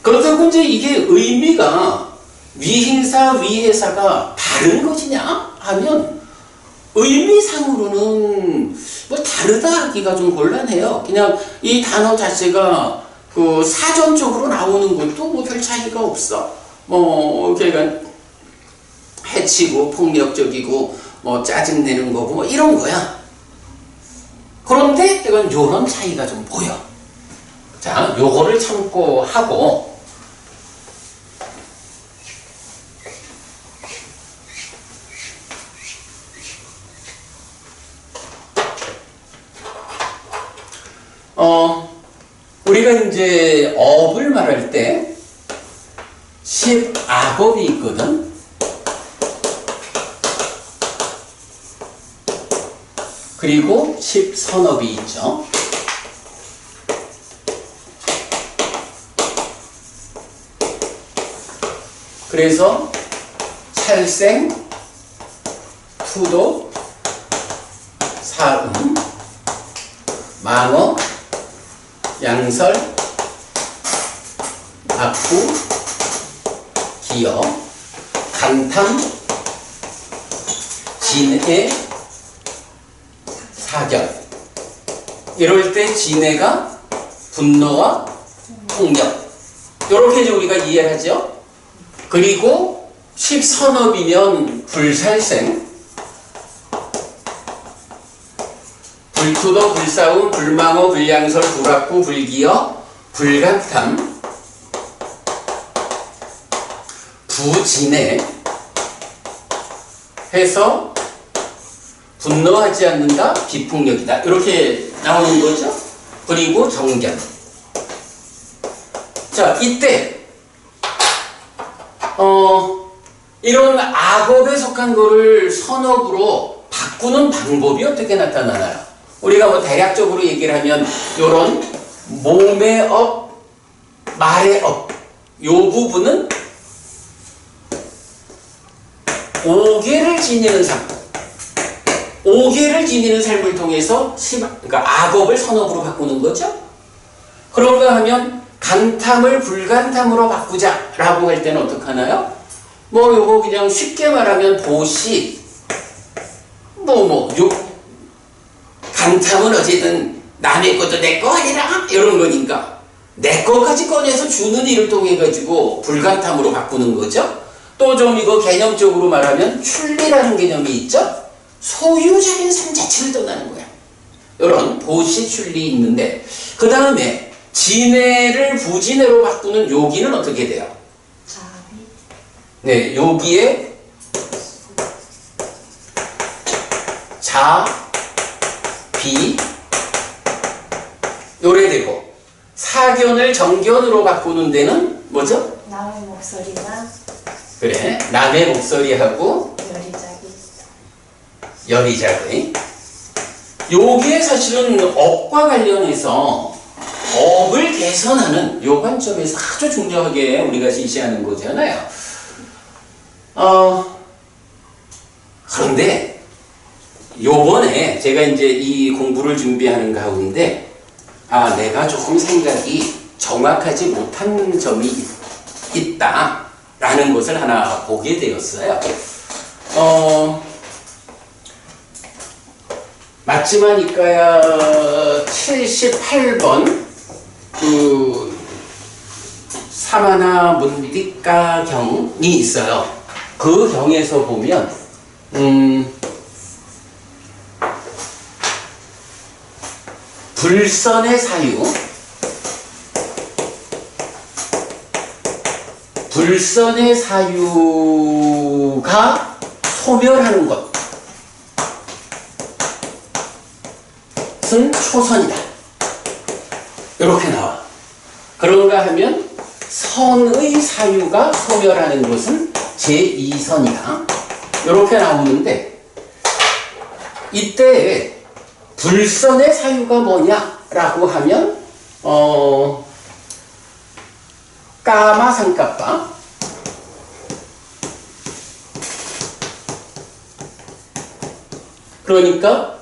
그렇다고 이제 이게 의미가 위행사, 위해사가 다른 것이냐 하면 의미상으로는 뭐 다르다 하기가 좀 곤란해요. 그냥 이 단어 자체가 그 사전적으로 나오는 것도 뭐 별 차이가 없어. 뭐 그러니까 해치고 폭력적이고 뭐 짜증내는 거고 뭐 이런 거야. 그런데 이건 요런 차이가 좀 보여. 자, 요거를 참고하고 우리가 이제 업을 말할 때 십아법이 있거든. 그리고 10선업이 있죠. 그래서 찰생, 투도, 사음, 망어, 양설, 악구, 기여, 간탐, 진해, 사견. 이럴 때 진해가 분노와 폭력. 이렇게 이제 우리가 이해를 하죠. 그리고 10선업이면 불살생, 불투도, 불싸움, 불망어, 불양설, 불악구, 불기여, 불간탐, 부진해 해서 분노하지 않는다, 비폭력이다. 이렇게 나오는 거죠. 그리고 정견. 자, 이때 이런 악업에 속한 거를 선업으로 바꾸는 방법이 어떻게 나타나나요? 우리가 뭐 대략적으로 얘기를 하면 이런 몸의 업, 말의 업, 요 부분은 오계를 지니는 삶, 오계를 지니는 삶을 통해서 그러니까 악업을 선업으로 바꾸는 거죠. 그런가 하면 간탐을 불간탐으로 바꾸자라고 할 때는 어떻게 하나요? 뭐 요거 그냥 쉽게 말하면 보시 간탐은 어쨌든 남의 것도 내 거 아니라 이런 거니까 내 거까지 꺼내서 주는 일을 통해 가지고 불간탐으로 바꾸는 거죠. 또 좀 이거 개념적으로 말하면 출리라는 개념이 있죠. 소유적인 삶 자체를 떠나는 거야. 이런 보시 출리 있는데 그 다음에 진해를 부진해로 바꾸는 요기는 어떻게 돼요? 자비. 네, 요기에 자, 비, 요래 되고 사견을 정견으로 바꾸는 데는 뭐죠? 남의 목소리나 그래, 남의 목소리하고 열이자기. 열이자기. 요게 사실은 업과 관련해서 업을 개선하는 요 관점에서 아주 중요하게 우리가 제시하는 거잖아요. 그런데 요번에 제가 이제 이 공부를 준비하는 가운데 내가 조금 생각이 정확하지 못한 점이 있다라는 것을 하나 보게 되었어요. 맞지만 이까야 78번 그 사마나 문디까 경이 있어요. 그 경에서 보면 불선의 사유, 불선의 사유가 소멸하는 것은 초선이다. 이렇게 나와. 그런가 하면 선의 사유가 소멸하는 것은 제2선이다. 이렇게 나오는데 이때 불선의 사유가 뭐냐라고 하면 까마상까빠, 그러니까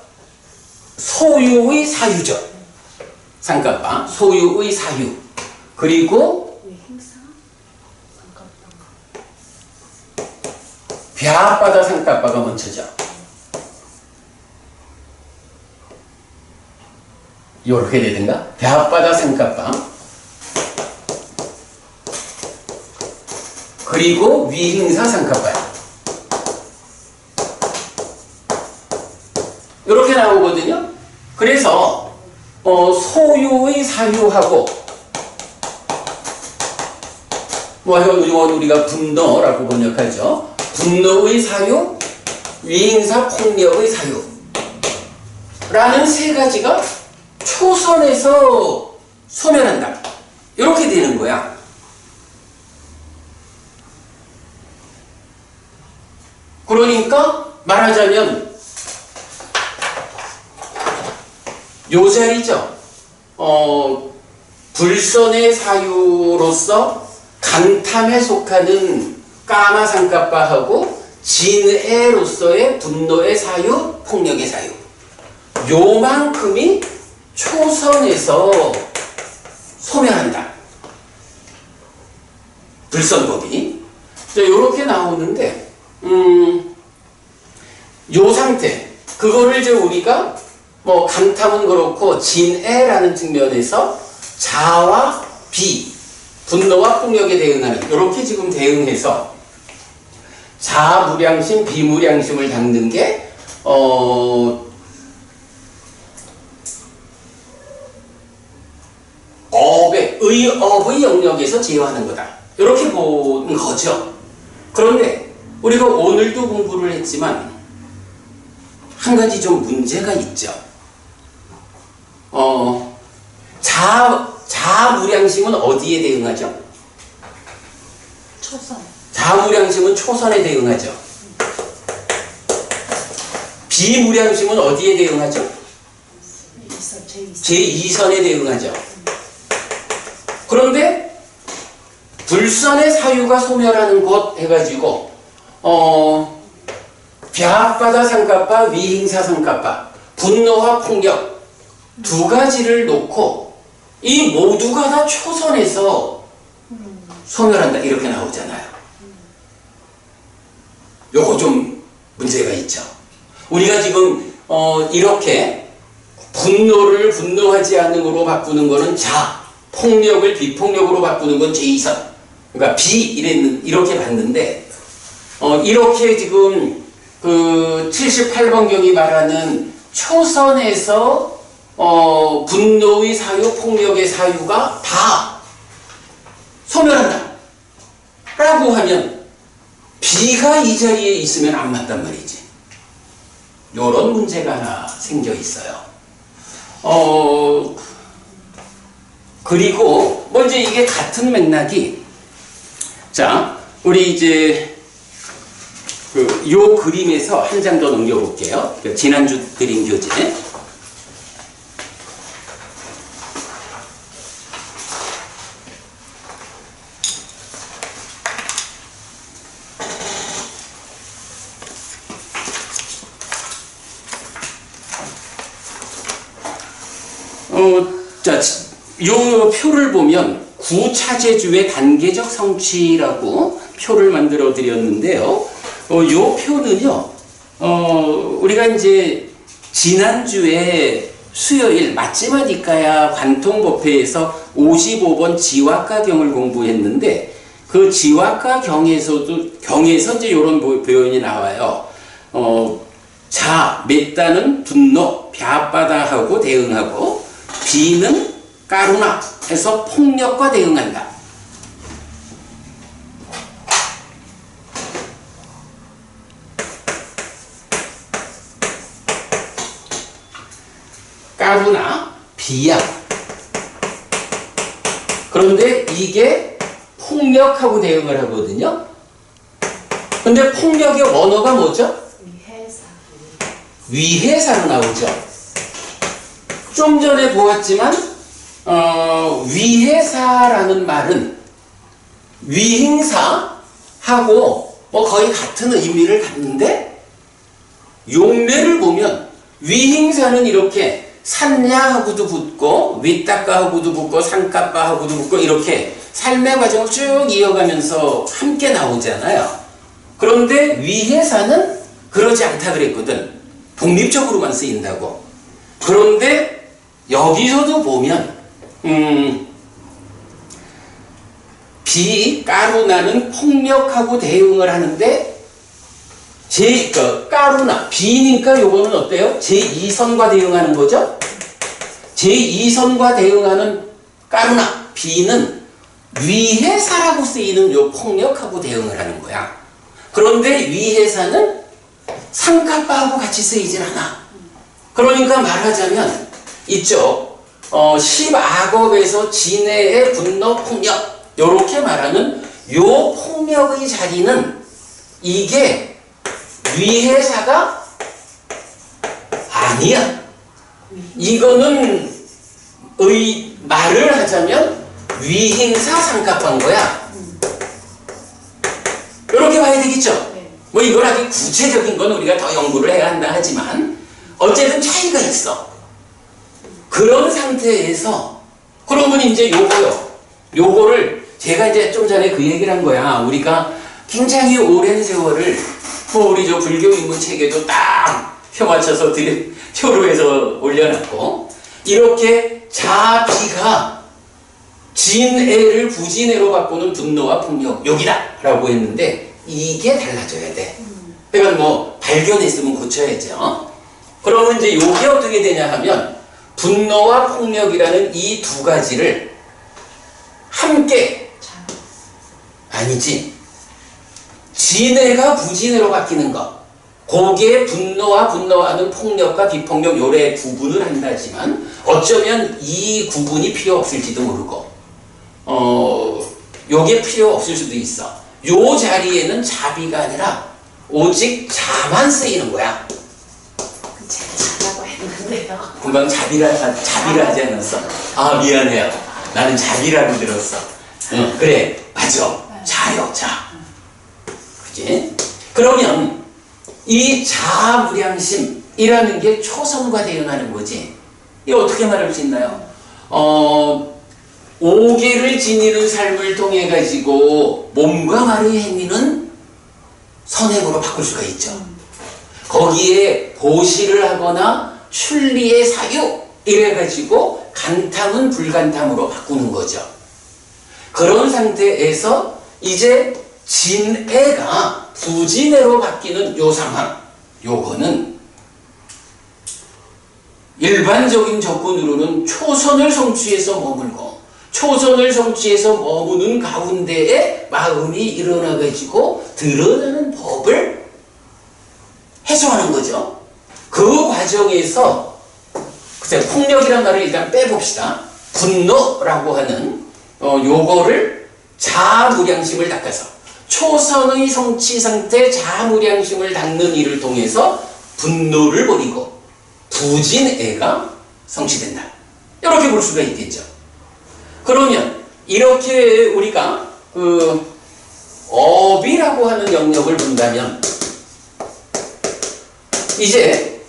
소유의 사유죠. 상까빠, 소유의 사유. 그리고 행사? 잠깐만. 벼바다 상까빠가 먼저죠. 요렇게 되든가 벼바다 상까빠, 그리고 위행사 상까빠요. 이렇게 나오거든요. 그래서 소유의 사유하고 이건 우리가 분노라고 번역하죠. 분노의 사유, 위행사 폭력의 사유 라는 세 가지가 초선에서 소멸한다. 이렇게 되는 거야. 그러니까 말하자면 요 자리죠. 불선의 사유로서 간탐에 속하는 까마상까빠하고 진해로서의 분노의 사유, 폭력의 사유. 요만큼이 초선에서 소멸한다. 불선법이. 요렇게 나오는데, 요 상태. 그거를 이제 우리가 뭐 간탐은 그렇고 진해라는 측면에서 자와 비, 분노와 폭력에 대응하는 이렇게 지금 대응해서 자무량심, 비무량심을 닦는 게 의업의 영역에서 제어하는 거다. 이렇게 보는 거죠. 그런데 우리가 오늘도 공부를 했지만 한 가지 좀 문제가 있죠. 자무량심은 어디에 대응하죠? 초선. 자무량심은 초선에 대응하죠. 비무량심은 어디에 대응하죠? 제2선에 대응하죠. 그런데 불선의 사유가 소멸하는 곳 해가지고 벼바다 상까빠, 위행사 상까빠, 분노와 폭력 두 가지를 놓고 이 모두가 다 초선에서 소멸한다 이렇게 나오잖아요. 요거 좀 문제가 있죠. 우리가 지금 이렇게 분노를 분노하지 않음으로 바꾸는 거는 자, 폭력을 비폭력으로 바꾸는 건 제2선. 그러니까 이렇게 봤는데 이렇게 지금 그 78번경이 말하는 초선에서 분노의 사유, 폭력의 사유가 다 소멸한다 라고 하면 비가 이 자리에 있으면 안 맞단 말이지. 요런 문제가 하나 생겨 있어요. 그리고 먼저 이게 같은 맥락이 자, 우리 이제 요 그림에서 한 장 더 넘겨볼게요. 지난주 그림 교재. 자, 요 표를 보면 구차제주의 단계적 성취라고 표를 만들어 드렸는데요. 요 표는요, 우리가 이제 지난주에 수요일 마지막이까야 관통법회에서 55번 지화가경을 공부했는데 그 지화가경에서 이제 요런 표현이 나와요. 자, 滅다는 분노, 벼바다하고 대응하고 비는 까루나 해서 폭력과 대응한다. 까루나 비야. 그런데 이게 폭력하고 대응을 하거든요. 근데 폭력의 원어가 뭐죠? 위해사로 나오죠. 좀 전에 보았지만 위해사라는 말은 위행사하고 거의 같은 의미를 갖는데 용례를 보면 위행사는 이렇게 산야하고도 붙고 윗닦아하고도 붙고 상까빠하고도 붙고 이렇게 삶의 과정을 쭉 이어가면서 함께 나오잖아요. 그런데 위해사는 그러지 않다 그랬거든. 독립적으로만 쓰인다고. 그런데 여기서도 보면 까루나는 폭력하고 대응을 하는데 까루나 비니까 요거는 어때요? 제2선과 대응하는 거죠? 제2선과 대응하는 까루나 비는 위해사라고 쓰이는 요 폭력하고 대응을 하는 거야. 그런데 위해사는 상까빠하고 같이 쓰이질 않아. 그러니까 말하자면 이쪽 10악업에서 진해의 분노 폭력 요렇게 말하는 요 폭력의 자리는 이게 위해사가 아니야. 이거는 말을 하자면 위행사 상갑한 거야. 이렇게 봐야 되겠죠? 네. 뭐 이걸 아주 구체적인 건 우리가 더 연구를 해야 한다 하지만 어쨌든 차이가 있어. 그런 상태에서 그러면 이제 요거를 제가 이제 좀 전에 그 얘기를 한 거야. 우리가 굉장히 오랜 세월을 뭐 우리 저 불교 인문 체계도 딱 표 맞춰서 표로해서 올려놨고 이렇게 자비가 진애를 부진애로 바꾸는 분노와 폭력 여기다 라고 했는데 이게 달라져야 돼. 그러니까 뭐 발견했으면 고쳐야죠. 그러면 이제 요게 어떻게 되냐 하면 분노와 폭력이라는 이 두 가지를 함께 아니지 진애가 부진애로 바뀌는 것 거기에 분노와 분노하는 폭력과 비폭력 요래 구분을 한다지만 어쩌면 이 구분이 필요 없을지도 모르고 요게 필요 없을 수도 있어. 요 자리에는 자비가 아니라 오직 자만 쓰이는 거야. 제가 자라고 했는데요. 금방 자비라 하지 않았어? 아 미안해요. 나는 자비라고 들었어. 응, 그래 맞아. 자요 자. 그지? 그러면 이 자무량심이라는 게 초성과 대응하는 거지. 이게 어떻게 말할 수 있나요? 오계를 지니는 삶을 통해 가지고 몸과 말의 행위는 선행으로 바꿀 수가 있죠. 거기에 보시를 하거나 출리의 사유 이래 가지고 간탐은 불간탐으로 바꾸는 거죠. 그런 상태에서 이제 진애가 부진애로 바뀌는 요 상황 요거는 일반적인 접근으로는 초선을 성취해서 머물고 초선을 성취해서 머무는 가운데에 마음이 일어나 가지고 드러나는 법을 해소하는 거죠. 그 과정에서 글쎄 폭력이란 말을 일단 빼봅시다. 분노라고 하는 요거를 자무량심을 닦아서 초선의 성취 상태 자무량심을 닦는 일을 통해서 분노를 버리고 부진애가 성취된다. 이렇게 볼 수가 있겠죠. 그러면 이렇게 우리가 업이라고 하는 영역을 본다면 이제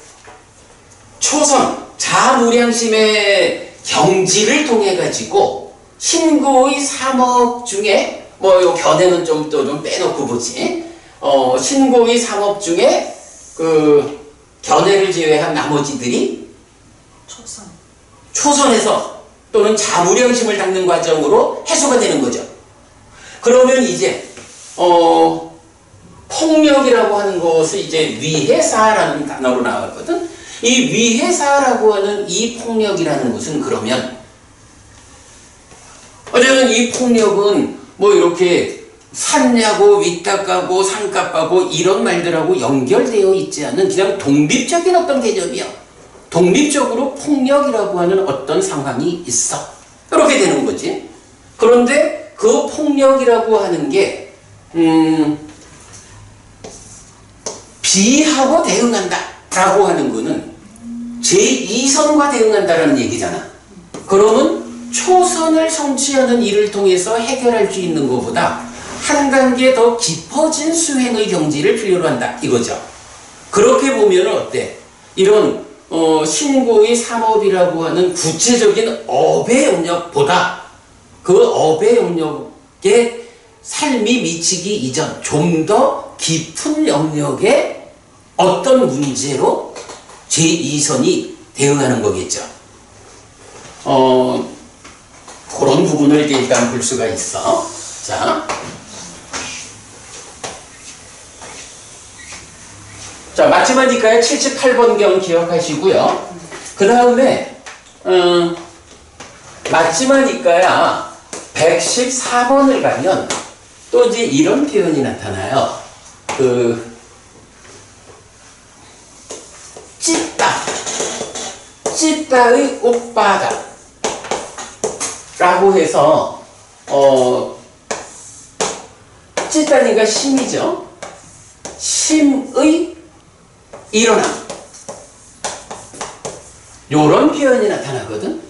초선 자무량심의 경지를 통해 가지고 신구의 삼업 중에 뭐 요 견해는 좀 빼놓고 보지. 신고의 삼업 중에 그 견해를 제외한 나머지들이 초선에서 또는 자무량심을 닦는 과정으로 해소가 되는 거죠. 그러면 이제 폭력이라고 하는 것을 이제 위해사라는 단어로 나왔거든. 이 위해사라고 하는 이 폭력이라는 것은 그러면 어쨌든 이 폭력은 뭐 이렇게 샀냐고 윗값하고 상값하고 이런 말들하고 연결되어 있지 않은 그냥 독립적인 어떤 개념이야. 독립적으로 폭력이라고 하는 어떤 상황이 있어. 이렇게 되는 거지. 그런데 그 폭력이라고 하는 게 비하고 대응한다 라고 하는 거는 제2선과 대응한다라는 얘기잖아. 그러면 초선을 성취하는 일을 통해서 해결할 수 있는 것보다 한 단계 더 깊어진 수행의 경지를 필요로 한다 이거죠. 그렇게 보면 어때? 이런 신고의 삼업이라고 하는 구체적인 업의 영역보다 그 업의 영역에 삶이 미치기 이전 좀 더 깊은 영역의 어떤 문제로 제2선이 대응하는 거겠죠. 그런 부분을 일단 볼 수가 있어. 자, 마지막이니까요. 78번경 기억하시고요. 그 다음에 마지막이니까야 114번을 가면 또 이제 이런 표현이 나타나요. 찢다의 오빠다 라고 해서 찢다니까 심이죠. 심의 일어남. 요런 표현이 나타나거든.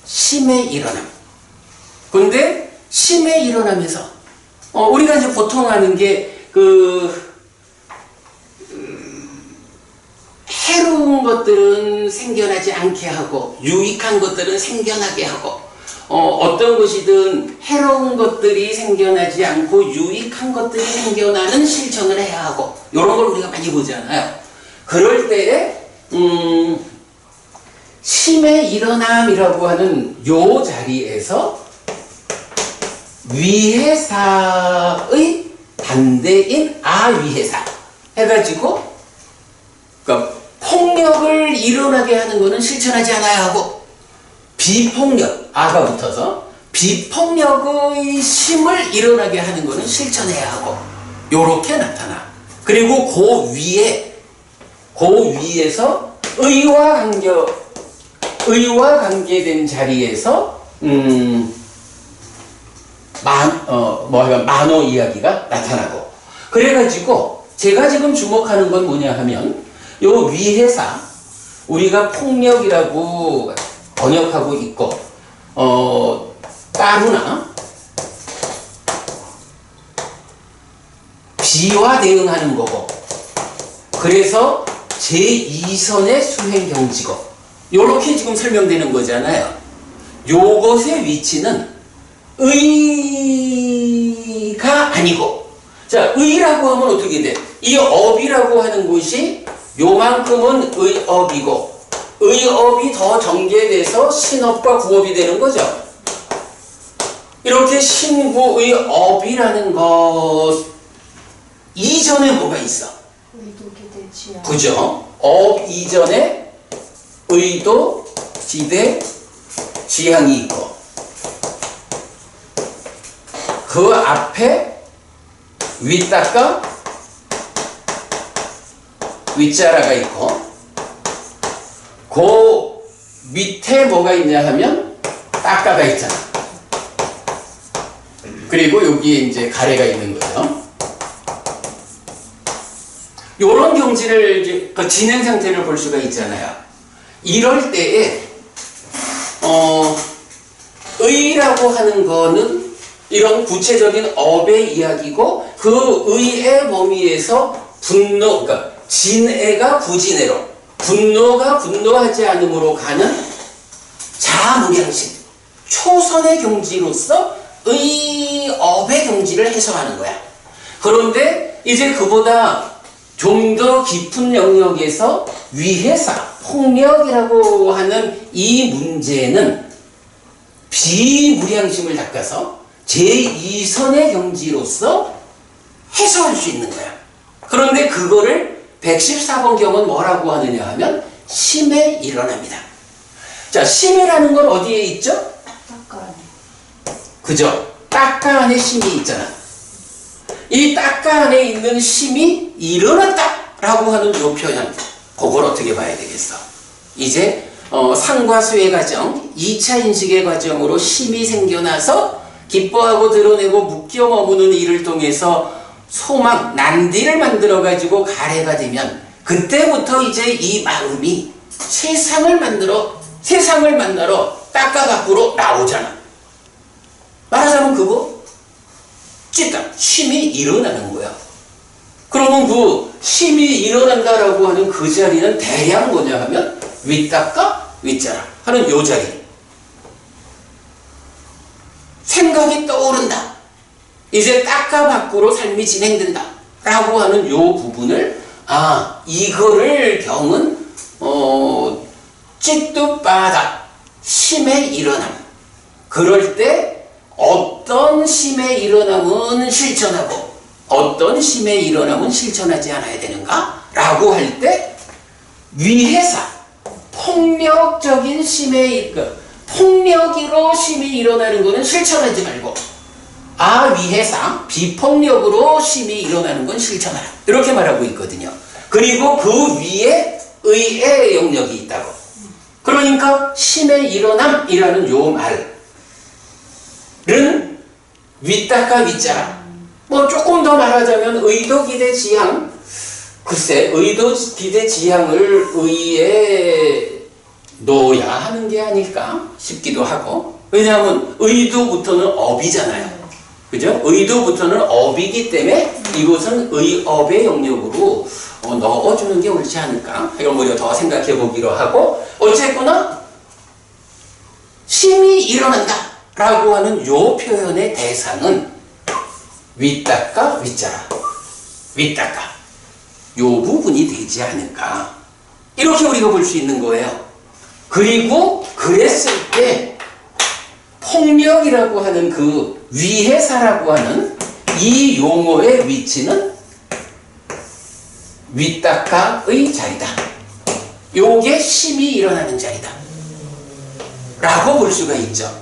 심의 일어남. 근데 심의 일어남에서 우리가 이제 보통 하는 게 해로운 것들은 생겨나지 않게 하고 유익한 것들은 생겨나게 하고 어떤 것이든 해로운 것들이 생겨나지 않고 유익한 것들이 생겨나는 실천을 해야 하고 이런 걸 우리가 많이 보잖아요. 그럴 때에 심의 일어남이라고 하는 요 자리에서 위해사의 반대인 아위해사 해가지고 그러니까 폭력을 일어나게 하는 것은 실천하지 않아야 하고 비폭력, 아가 붙어서 비폭력의 심을 일어나게 하는 것은 실천해야 하고 요렇게 나타나. 그리고 그 위에서 의와 관계된 자리에서 만호 이야기가 나타나고. 그래가지고 제가 지금 주목하는 건 뭐냐 하면 요 위해사, 우리가 폭력이라고 번역하고 있고 따르나 비와 대응하는 거고, 그래서 제2선의 수행경지고 요렇게 지금 설명되는 거잖아요. 요것의 위치는 의가 아니고, 자, 의라고 하면 어떻게 돼? 이 업이라고 하는 곳이 요만큼은 의업이고, 의업이 더 전개돼서 신업과 구업이 되는 거죠. 이렇게 신구의업이라는 것 이전에 뭐가 있어? 의도, 기대, 지향. 그죠? 업 이전에 의도, 기대, 지향이 있고, 그 앞에 윗닦아, 윗자라가 있고, 그 밑에 뭐가 있냐 하면 닦아가 있잖아. 그리고 여기에 이제 가래가 있는 거죠. 요런 경지를 이제 그 진행 상태를 볼 수가 있잖아요. 이럴 때에 의라고 하는 거는 이런 구체적인 업의 이야기고, 그 의의 범위에서 분노, 그러니까 진애가 부진애로, 분노가 분노하지 않음으로 가는 자무량심, 초선의 경지로서 의업의 경지를 해석하는 거야. 그런데 이제 그보다 좀 더 깊은 영역에서 위해사, 폭력이라고 하는 이 문제는 비무량심을 닦아서 제2선의 경지로서 해석할 수 있는 거야. 그런데 그거를 114번 경은 뭐라고 하느냐 하면 심에 일어납니다. 자, 심이라는 건 어디에 있죠? 닦아 안에. 그죠? 닦아 안에 심이 있잖아. 이 닦아 안에 있는 심이 일어났다라고 하는 요 표현, 그걸 어떻게 봐야 되겠어? 이제 상과 수의 과정, 2차 인식의 과정으로 심이 생겨나서 기뻐하고 드러내고 묶여 머무는 일을 통해서 소망, 난디를 만들어가지고 가래가 되면 그때부터 이제 이 마음이 세상을 만나러 닦아 밖으로 나오잖아. 말하자면 그거 찌딱 심이 일어나는 거야. 그러면 그 심이 일어난다라고 하는 그 자리는 대략 뭐냐 하면 윗닦아 윗자라 하는 요 자리. 생각이 떠오른다. 이제 닦아 밖으로 삶이 진행된다 라고 하는 요 부분을, 이거를 경은 찌뚜빠다 심의 일어남. 그럴 때 어떤 심의 일어남은 실천하고 어떤 심의 일어남은 실천하지 않아야 되는가 라고 할 때 위해사, 폭력적인 심의, 폭력으로 심이 일어나는 것은 실천하지 말고, 위해사, 비폭력으로 심이 일어나는 건 실천하라. 이렇게 말하고 있거든요. 그리고 그 위에 의의 영역이 있다고. 그러니까 심의 일어남이라는 요 말은 윗닦아 윗자라. 뭐 조금 더 말하자면 의도, 기대, 지향. 글쎄, 의도, 기대, 지향을 의의 넣어야 하는 게 아닐까 싶기도 하고, 왜냐하면 의도부터는 업이잖아요. 그죠? 의도부터는 업이기 때문에 이것은 의업의 영역으로 넣어주는 게 옳지 않을까? 이걸 오히려 더 생각해 보기로 하고, 어쨌거나 심이 일어난다 라고 하는 요 표현의 대상은 윗닦아 윗자라, 윗닦아 요 부분이 되지 않을까, 이렇게 우리가 볼 수 있는 거예요. 그리고 그랬을 때 폭력이라고 하는 그 위해사라고 하는 이 용어의 위치는 윗닦아의 자리다. 요게 심이 일어나는 자리다 라고 볼 수가 있죠.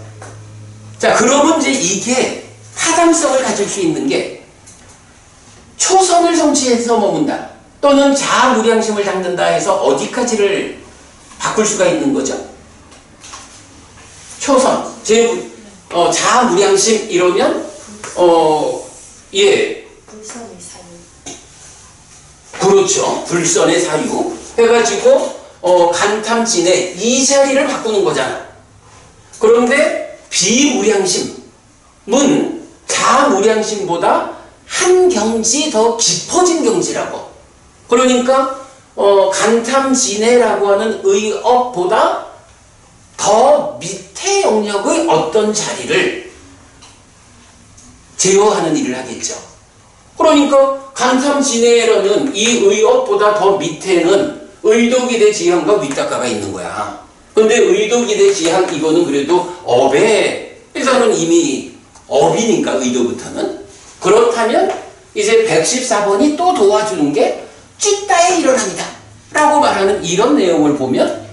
자, 그러면 이제 이게 타당성을 가질 수 있는 게 초선을 성취해서 머문다 또는 자아무량심을 닦는다 해서 어디까지를 바꿀 수가 있는 거죠? 초선, 자아무량심 이러면 예, 불선의 사유. 그렇죠. 불선의 사유 해가지고 간탐진의 이 자리를 바꾸는 거잖아. 그런데 비무량심은 자무량심보다 한 경지 더 깊어진 경지라고. 그러니까 간탐진해라고 하는 의업보다 더 밑에 영역의 어떤 자리를 제어하는 일을 하겠죠. 그러니까 간탐진해라는 이 의업보다 더 밑에는 의도기대 지향과 윗닦아가 있는 거야. 근데 의도기대 지향 이거는 그래도 업에서는 이미 업이니까 의도부터는. 그렇다면 이제 114번이 또 도와주는 게 찌따의 일어납니다 라고 말하는 이런 내용을 보면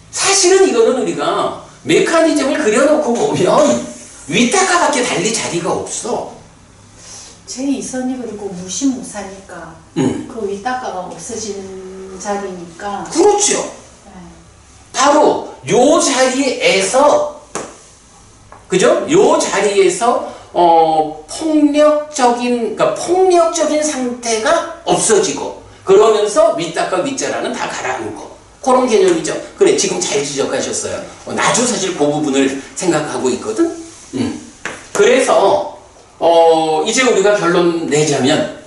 사실은 이거는 우리가 메커니즘을 그려놓고 보면 윗닦아밖에 달리 자리가 없어. 제2선이 그리고 무신무사니까 그 윗닦아가 없어지는 자리니까. 그렇죠. 네. 바로 요 자리에서, 그죠? 요 자리에서 그러니까 폭력적인 상태가 없어지고, 그러면서 윗닦아 윗자라는 다 가라앉고, 그런 개념이죠. 그래, 지금 잘 지적하셨어요. 나도 사실 그 부분을 생각하고 있거든. 그래서 이제 우리가 결론 내자면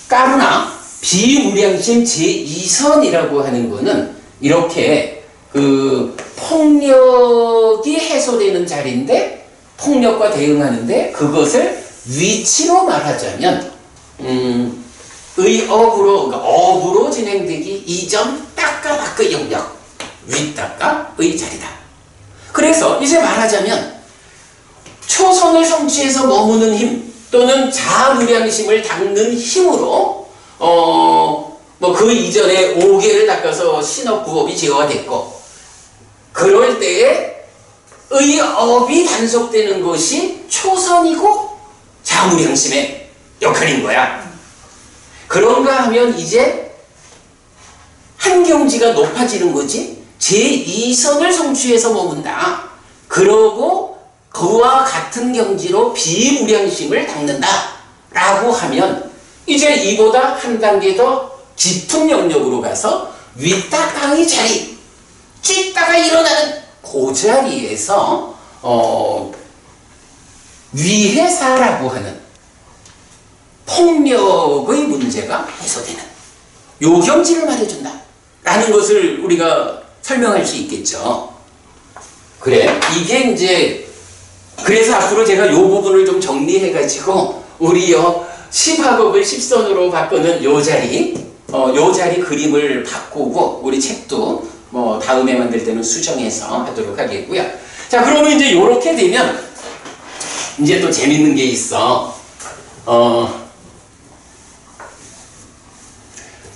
까르나 비무량심 제2선이라고 하는 거는 이렇게 그 폭력이 해소되는 자리인데, 폭력과 대응하는데 그것을 위치로 말하자면 의업으로, 그러니까 업으로 진행되기 이전 닦아닦의 영역, 윗닦아의 자리다. 그래서 이제 말하자면 초선을 성취해서 머무는 힘 또는 자아무량심을 닦는 힘으로 뭐 그 이전에 5개를 닦아서 신업 구업이 제어가 됐고, 그럴 때에 의업이 단속되는 것이 초선이고 자아무량심의 역할인 거야. 그런가 하면 이제 한 경지가 높아지는 거지. 제2선을 성취해서 머문다. 그러고 그와 같은 경지로 비무량심을 닦는다 라고 하면 이제 이보다 한 단계 더 깊은 영역으로 가서 윗닦아의 자리, 찌따가 일어나는 그 자리에서 위해사라고 하는 폭력의 문제가 해소되는 요 경지를 말해준다 라는 것을 우리가 설명할 수 있겠죠. 그래, 이게 이제 그래서 앞으로 제가 요 부분을 좀 정리해 가지고 우리 10학업을 10선으로 바꾸는 요 자리 그림을 바꾸고 우리 책도 뭐 다음에 만들 때는 수정해서 하도록 하겠고요. 자, 그러면 이제 요렇게 되면 이제 또 재밌는 게 있어.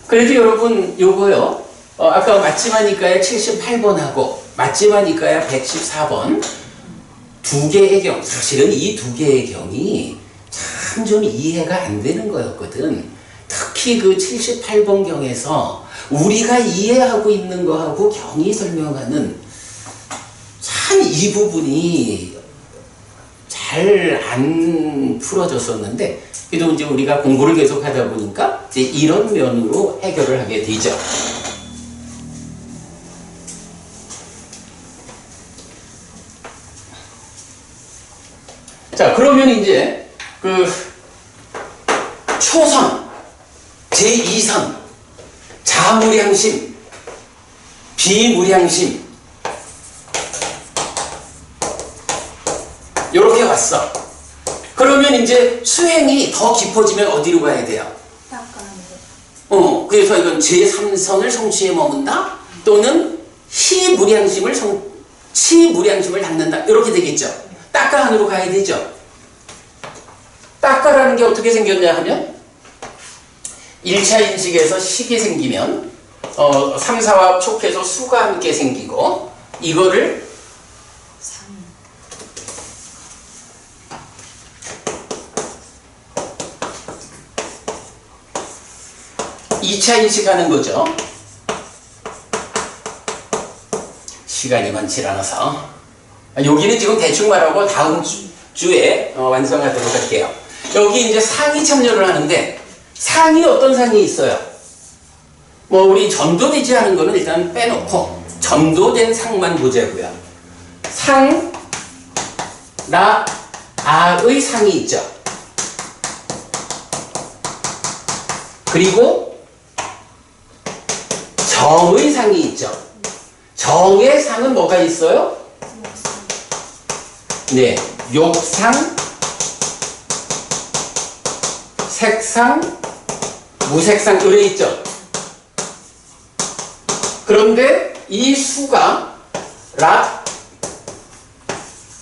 그래도 여러분 요거요. 아까 맞지마니까의 78번하고 맞지마니까의 114번 두 개의 경, 사실은 이 두 개의 경이 참 좀 이해가 안 되는 거였거든. 특히 그 78번 경에서 우리가 이해하고 있는 거하고 경이 설명하는 참 이 부분이 잘 안 풀어졌었는데, 그래도 이제 우리가 공부를 계속 하다 보니까 이제 이런 면으로 해결을 하게 되죠. 이제 그 초선, 제2선, 자무량심, 비무량심 요렇게 왔어. 그러면 이제 수행이 더 깊어지면 어디로 가야 돼요? 그래서 이건 제3선을 성취에 머문다 또는 치무량심을 닦는다 이렇게 되겠죠. 따까 안으로 가야 되죠. 따까라는 게 어떻게 생겼냐 하면 1차 인식에서 식이 생기면 3, 4와 촉해서 수가 함께 생기고 이거를 2차 인식하는 거죠. 시간이 많지 않아서 여기는 지금 대충 말하고 다음 주에 완성하도록 할게요. 여기 이제 상이 참여를 하는데 상이 어떤 상이 있어요? 뭐 우리 전도되지 않은 거는 일단 빼놓고 전도된 상만 보자고요. 상, 라, 아의 상이 있죠. 그리고 정의 상이 있죠. 정의 상은 뭐가 있어요? 네, 욕상, 색상, 무색상 이래 있죠. 그런데 이 수가 락,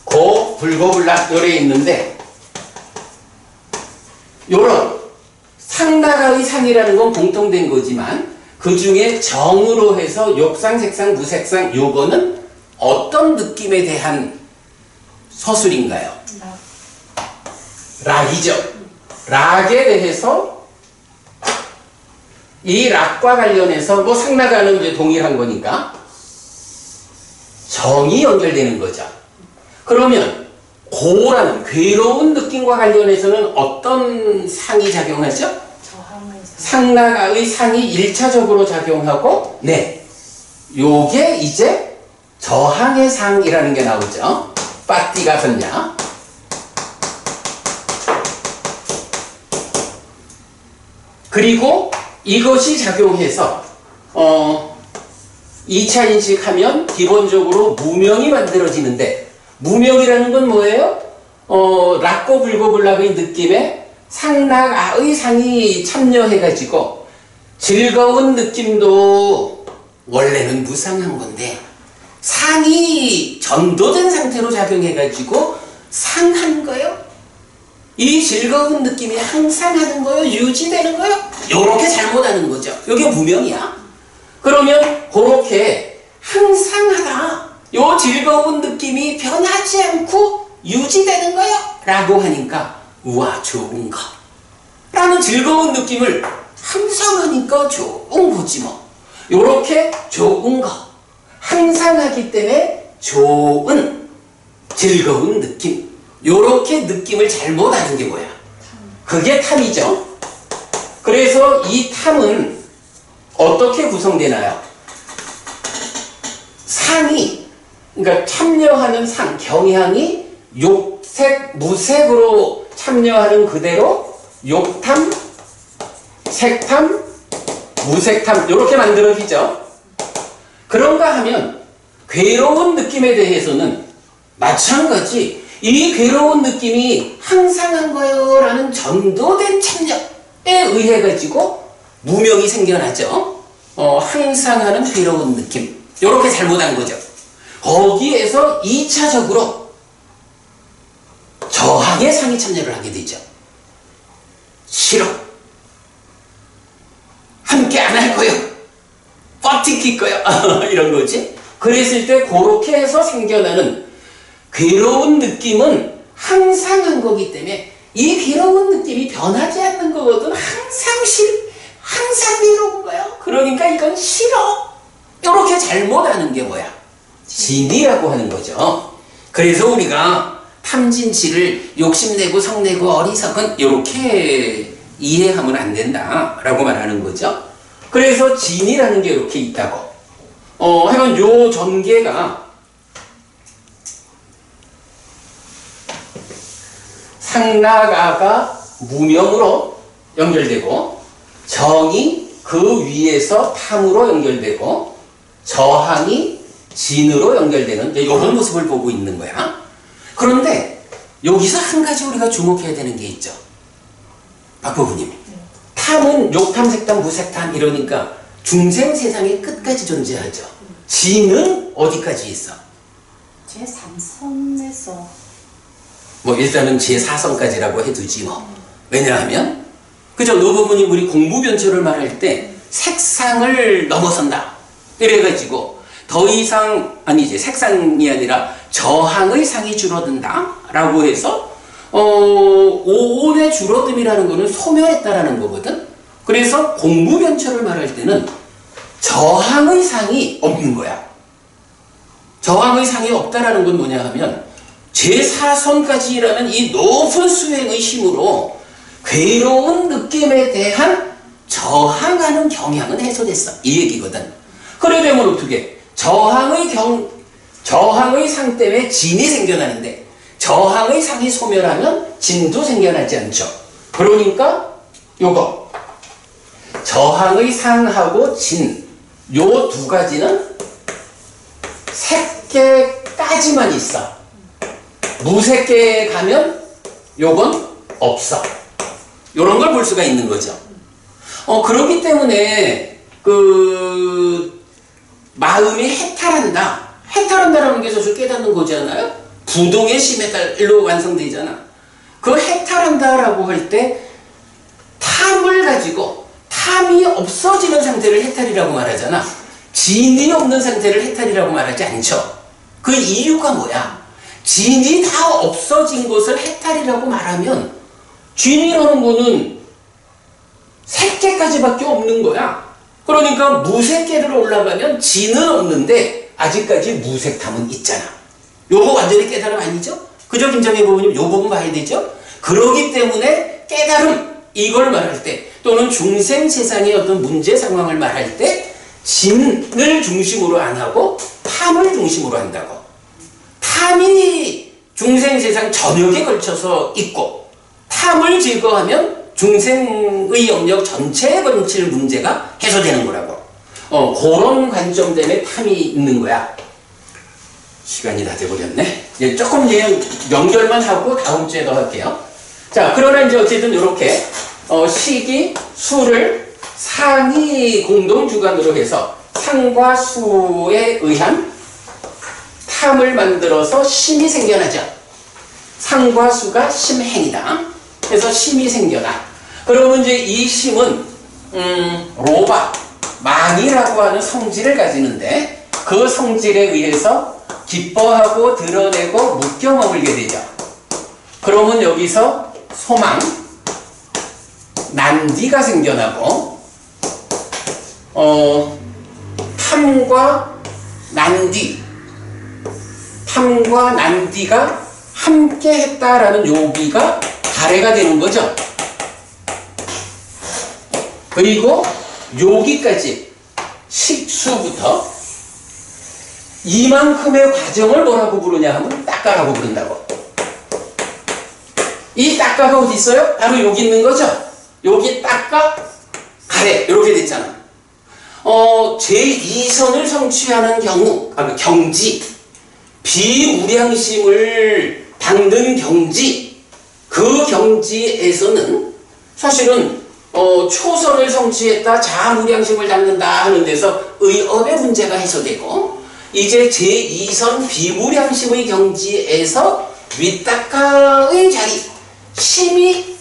고, 불고불락 이래 있는데 요런 상나라의 상이라는 건 공통된 거지만 그 중에 정으로 해서 욕상, 색상, 무색상 요거는 어떤 느낌에 대한 서술인가요? 락이죠. 락에 대해서 이 락과 관련해서 뭐 상나가는 이제 동일한 거니까 정이 연결되는 거죠. 그러면 고라는 괴로운 느낌과 관련해서는 어떤 상이 작용하죠? 상나가의 상이 1차적으로 작용하고 네, 요게 이제 저항의 상이라는 게 나오죠. 빠띠가 선냐. 그리고 이것이 작용해서 2차 인식하면 기본적으로 무명이 만들어지는데 무명이라는 건 뭐예요? 락고 불고불락의 느낌에 상락아의 상이 참여해가지고 즐거운 느낌도 원래는 무상한 건데 상이 전도된 상태로 작용해가지고 상한 거요? 이 즐거운 느낌이 항상 하는 거요? 유지되는 거요? 요렇게 잘못하는 거죠. 이게 무명이야. 그러면 그렇게 항상 하다 요 즐거운 느낌이 변하지 않고 유지되는 거요? 라고 하니까 우와 좋은가 라는 즐거운 느낌을 항상 하니까 좋은 거지 뭐. 요렇게 좋은가 항상 하기 때문에 좋은 즐거운 느낌 요렇게 느낌을 잘못하는 게 뭐야? 그게 탐이죠. 그래서 이 탐은 어떻게 구성되나요? 상이 그러니까 참여하는 상 경향이 욕색 무색으로 참여하는 그대로 욕탐, 색탐, 무색탐 이렇게 만들어지죠. 그런가 하면 괴로운 느낌에 대해서는 마찬가지 이 괴로운 느낌이 항상 한 거요 라는 전도된 참여에 의해 가지고 무명이 생겨나죠. 항상 하는 괴로운 느낌 이렇게 잘못한 거죠. 거기에서 2차적으로 저항의 상이 참여를 하게 되죠. 싫어. 함께 안 할 거요. 버티킬 거요. 이런 거지. 그랬을 때 그렇게 해서 생겨나는 괴로운 느낌은 항상 한 거기 때문에 이 괴로운 느낌이 변하지 않는 거거든. 항상 괴로운 거예요. 그러니까 이건 싫어. 이렇게 잘못하는 게 뭐야? 진이라고 하는 거죠. 그래서 우리가 탐진치를 욕심내고 성내고 어리석은 이렇게 이해하면 안 된다라고 말하는 거죠. 그래서 진이라는 게 이렇게 있다고. 하여간 요 전개가 상락아가 무명으로 연결되고 정이 그 위에서 탐으로 연결되고 저항이 진으로 연결되는 이런 모습을 보고 있는 거야. 그런데 여기서 한 가지 우리가 주목해야 되는 게 있죠. 박부부님, 탐은 욕탐, 색탐, 무색탐 이러니까 중생 세상의 끝까지 존재하죠. 진은 어디까지 있어? 제 3선에서 뭐 일단은 제4선까지라고 해두지 뭐. 왜냐하면 그죠? 노부부님 우리 공부 변초를 말할 때 색상을 넘어선다 이래가지고 더 이상 아니지 색상이 아니라 저항의 상이 줄어든다 라고 해서 오온의 줄어듦이라는 거는 소멸했다라는 거거든. 그래서 공부 변초를 말할 때는 저항의 상이 없는 거야. 저항의 상이 없다라는 건 뭐냐 하면 제4선까지라는 이 높은 수행의 힘으로 괴로운 느낌에 대한 저항하는 경향은 해소됐어. 이 얘기거든. 그래 되면 어떻게? 저항의 상 때문에 진이 생겨나는데 저항의 상이 소멸하면 진도 생겨나지 않죠. 그러니까 요거 저항의 상하고 진 요 두 가지는 색계까지만 있어. 무색계에 가면 요건 없어. 요런 걸 볼 수가 있는 거죠. 그렇기 때문에 마음이 해탈한다. 해탈한다라는 게 사실 깨닫는 거잖아요. 부동의 심해탈로 완성되잖아. 그 해탈한다라고 할 때 탐을 가지고 탐이 없어지는 상태를 해탈이라고 말하잖아. 진이 없는 상태를 해탈이라고 말하지 않죠. 그 이유가 뭐야? 진이 다 없어진 것을 해탈이라고 말하면 진이라는 거는 색계까지밖에 없는 거야. 그러니까 무색계로 올라가면 진은 없는데 아직까지 무색탐은 있잖아. 요거 완전히 깨달음 아니죠? 그죠? 김정혜 부모님 요 부분 봐야 되죠? 그러기 때문에 깨달음 이걸 말할 때 또는 중생 세상의 어떤 문제 상황을 말할 때 진을 중심으로 안 하고 탐을 중심으로 한다고. 탐이 중생 세상 전역에 걸쳐서 있고 탐을 제거하면 중생의 영역 전체에 걸칠 문제가 해소되는 거라고. 그런 관점 때문에 탐이 있는 거야. 시간이 다 돼버렸네. 이제 조금 연결만 하고 다음 주에 더 할게요. 자, 그러나 이제 어쨌든 이렇게 시기, 수를 상이 공동 주관으로 해서 상과 수에 의한 탐을 만들어서 심이 생겨나죠. 상과 수가 심행이다. 그래서 심이 생겨나. 그러면 이제 이 심은 로바, 망이라고 하는 성질을 가지는데 그 성질에 의해서 기뻐하고 드러내고 묶여 머물게 되죠. 그러면 여기서 소망, 난디가 생겨나고 탐과 난디가 함께 했다라는 요기가 발해가 되는 거죠. 그리고 요기까지 식수부터 이만큼의 과정을 뭐라고 부르냐 하면 딱가라고 부른다고. 이 딱가가 어디 있어요? 바로 여기 있는 거죠. 여기 딱가, 가래 이렇게 됐잖아. 제2선을 성취하는 경우, 경지, 비무량심을 닦는 경지, 그 경지에서는 사실은 초선을 성취했다, 자무량심을 닦는다 하는 데서 의업의 문제가 해소되고 이제 제2선 비무량심의 경지에서 윗닦아의 자리, 심이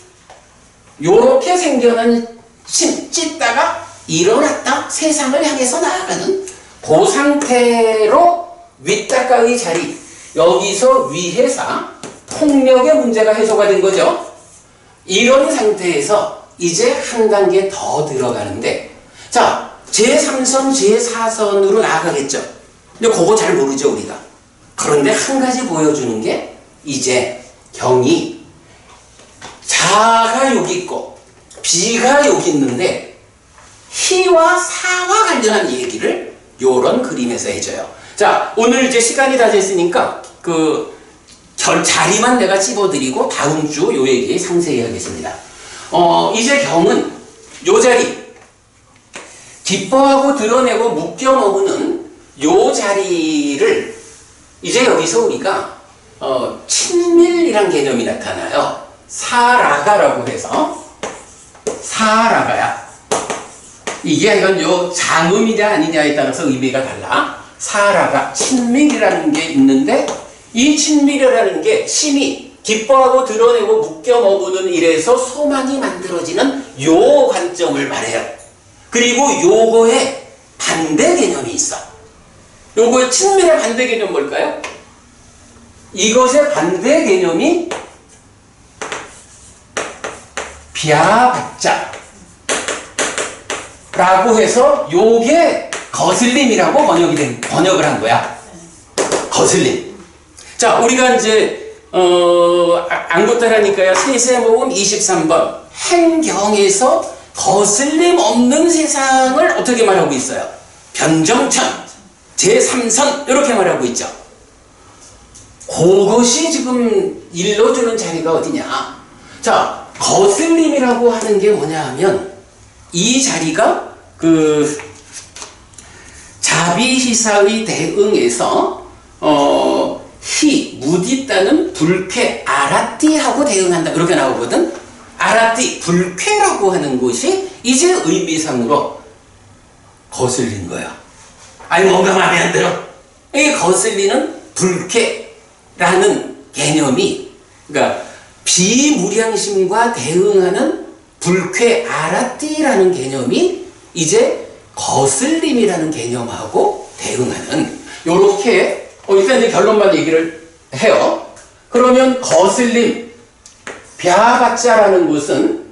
요렇게 생겨난 심, 찢다가 일어났다 세상을 향해서 나아가는 그 상태로 윗닦아의 자리, 여기서 위해사 폭력의 문제가 해소가 된 거죠. 이런 상태에서 이제 한 단계 더 들어가는데, 자, 제3선, 제4선으로 나아가겠죠. 근데 그거 잘 모르죠, 우리가. 그런데 한 가지 보여주는 게 이제 경이 자가 여기 있고 비가 여기 있는데 희와 사와 관련한 얘기를 요런 그림에서 해줘요. 자, 오늘 이제 시간이 다 됐으니까 자리만 내가 찝어드리고 다음 주 요 얘기 상세히 하겠습니다. 이제 경은 요 자리, 기뻐하고 드러내고 묶여 머무는 요 자리를 이제 여기서 우리가 친밀이란 개념이 나타나요. 사라가라고 해서 사라가야. 이게 이건 요 장음이냐 아니냐에 따라서 의미가 달라. 사라가 친밀이라는 게 있는데 이 친밀이라는 게 심히 기뻐하고 드러내고 묶여 머무는 일에서 소망이 만들어지는 요 관점을 말해요. 그리고 요거의 반대 개념이 있어. 요거의 친밀의 반대 개념 뭘까요? 이것의 반대 개념이 비아박자 라고 해서 요게 거슬림이라고 번역을 한 거야. 거슬림. 자, 우리가 이제 안 곧다라니까요. 세세모음 23번 행경에서 거슬림 없는 세상을 어떻게 말하고 있어요? 변정천 제3선 이렇게 말하고 있죠. 그것이 지금 일러주는 자리가 어디냐. 자, 거슬림이라고 하는 게 뭐냐 하면 이 자리가 그 자비희사의 대응에서 무디따는 불쾌 아라띠하고 대응한다 이렇게 나오거든. 아라띠 불쾌라고 하는 것이 이제 의미상으로 거슬린 거야. 아니 뭔가 마음에 안 들어. 이 거슬리는 불쾌라는 개념이 그러니까 비무량심과 대응하는 불쾌 아라띠라는 개념이 이제 거슬림이라는 개념하고 대응하는 요렇게 일단 이제 결론만 얘기를 해요. 그러면 거슬림 벼박자라는 것은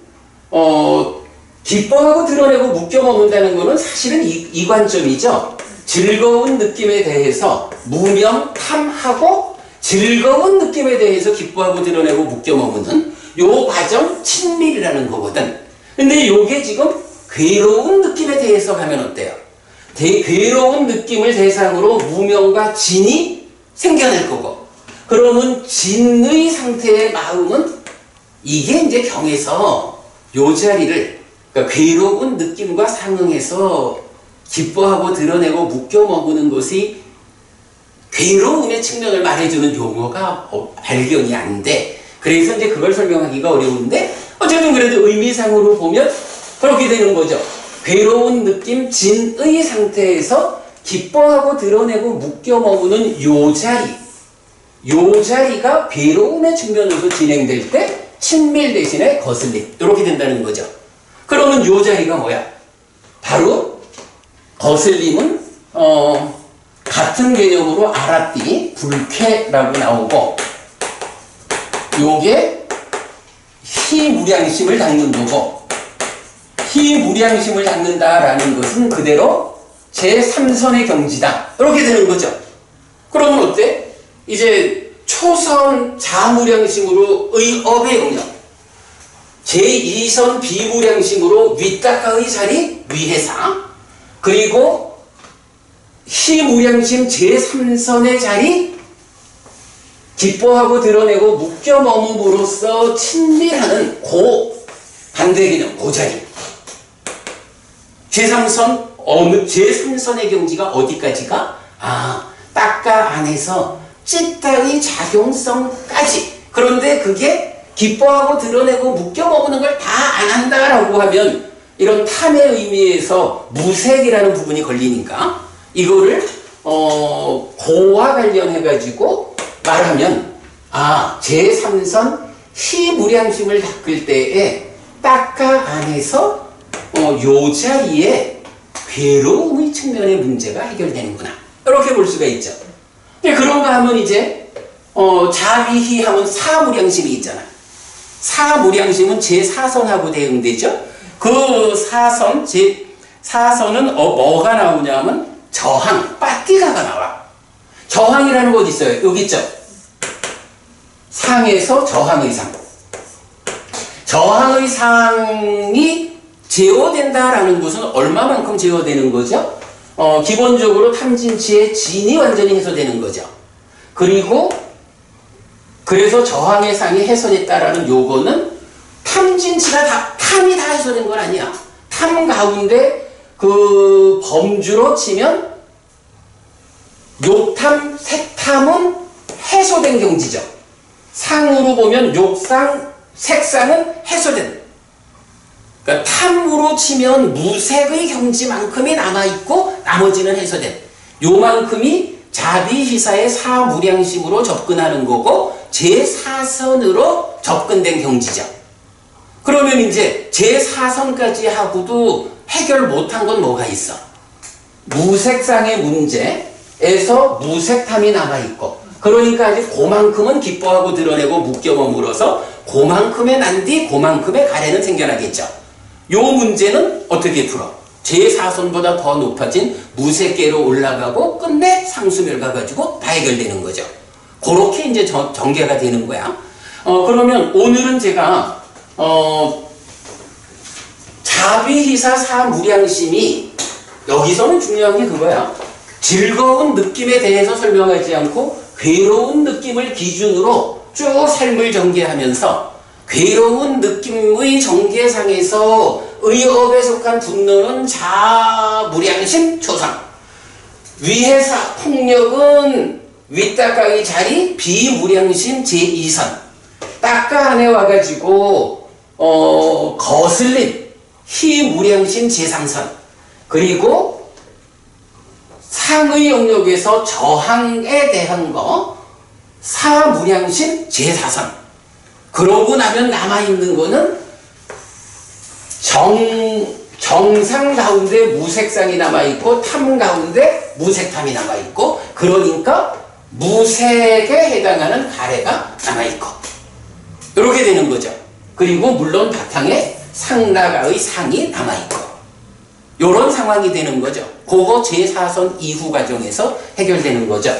기뻐하고 드러내고 묶여 먹는다는 것은 사실은 이 관점이죠. 즐거운 느낌에 대해서 무명탐하고 즐거운 느낌에 대해서 기뻐하고 드러내고 묶여 먹는 요 과정 친밀이라는 거거든. 근데 요게 지금 괴로운 느낌에 대해서 가면 어때요? 괴로운 느낌을 대상으로 무명과 진이 생겨날 거고, 그러면 진의 상태의 마음은 이게 이제 경에서 요 자리를 그러니까 괴로운 느낌과 상응해서 기뻐하고 드러내고 묶여 먹는 것이 괴로움의 측면을 말해주는 용어가 발견이 안 돼. 그래서 이제 그걸 설명하기가 어려운데 어쨌든 그래도 의미상으로 보면 그렇게 되는 거죠. 괴로운 느낌 진의 상태에서 기뻐하고 드러내고 묶여 머무는 요 자리가 괴로움의 측면으로 진행될 때 친밀 대신에 거슬림 이렇게 된다는 거죠. 그러면 요 자리가 뭐야? 바로 거슬림은 같은 개념으로 아라띠 불쾌라고 나오고 요게 희무량심을 닦는 거고, 희무량심을 닦는다라는 것은 그대로 제3선의 경지다 이렇게 되는 거죠. 그러면 어때? 이제 초선 자무량심으로 의업의 영역, 제2선 비무량심으로 위따가의 자리 위해사, 그리고 희무량심 제3선의 자리 기뻐하고 드러내고 묶여 머금으로써 친밀하는 반대 개념 자리. 제3선의 경지가 어디까지가? 딱가 안에서 찌따의 작용성까지. 그런데 그게 기뻐하고 드러내고 묶여 머무는 걸 다 안 한다라고 하면 이런 탐의 의미에서 무색이라는 부분이 걸리니까 이거를 고와 관련해가지고 말하면 제3선 희무량심을 닦을 때에 딱가 안에서 요 자리에 괴로움의 측면의 문제가 해결되는구나 이렇게 볼 수가 있죠. 그런가 하면 이제 자비희 하면 사무량심이 있잖아. 사무량심은 제4선하고 대응되죠. 그 사선은 뭐가 나오냐면 저항, 빠띠가가 나와. 저항이라는 거 어디 있어요? 여기 있죠. 상에서 저항의 상. 저항의 상이 제어된다라는 것은 얼마만큼 제어되는 거죠? 기본적으로 탐진치의 진이 완전히 해소되는 거죠. 그리고 그래서 저항의 상이 훼손했다라는 요거는 탐진치가 탐이 다 훼손된 건 아니야. 탐 가운데 그 범주로 치면 욕탐, 색탐은 해소된 경지죠. 상으로 보면 욕상, 색상은 해소된. 그러니까 탐으로 치면 무색의 경지만큼이 남아있고 나머지는 해소된. 요만큼이 자비희사의 사무량심으로 접근하는 거고 제4선으로 접근된 경지죠. 그러면 이제 제4선까지 하고도 해결 못한 건 뭐가 있어? 무색상의 문제에서 무색탐이 남아있고 그러니까 아직 그만큼은 기뻐하고 드러내고 묶여 머물어서 그만큼의 난디 그만큼의 가래는 생겨나겠죠. 요 문제는 어떻게 풀어? 제4선보다 더 높아진 무색계로 올라가고 끝내 상수멸 가가지고 다 해결되는 거죠. 그렇게 이제 전개가 되는 거야. 그러면 오늘은 제가 자비희사 사무량심이 여기서는 중요한 게 그거야. 즐거운 느낌에 대해서 설명하지 않고 괴로운 느낌을 기준으로 쭉 삶을 전개하면서 괴로운 느낌의 전개상에서 의업에 속한 분노는 자무량심 초상, 위해사 폭력은 윗닦아의 자리 비무량심 제2선, 닦아 안에 와가지고 거슬림 희무량심 제3선, 그리고 상의 영역에서 저항에 대한 거 사무량심 제4선. 그러고 나면 남아있는 거는 정상 가운데 무색상이 남아있고 탐 가운데 무색탐이 남아있고 그러니까 무색에 해당하는 가래가 남아있고 이렇게 되는 거죠. 그리고 물론 바탕에 상나가의 상이 남아있고 이런 상황이 되는 거죠. 그거 제4선 이후 과정에서 해결되는 거죠.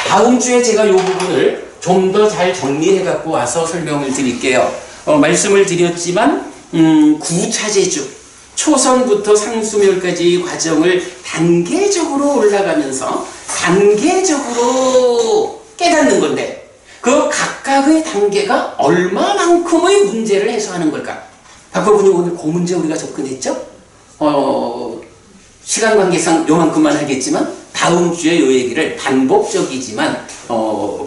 다음 주에 제가 이 부분을 좀 더 잘 정리해 갖고 와서 설명을 드릴게요. 말씀을 드렸지만 구차제주 초선부터 상수멸까지 과정을 단계적으로 올라가면서 단계적으로 깨닫는 건데 그 각각의 단계가 얼마만큼의 문제를 해소하는 걸까? 박사부님 오늘 그 문제 우리가 접근했죠? 시간 관계상 요만큼만 하겠지만 다음 주에 요 얘기를 반복적이지만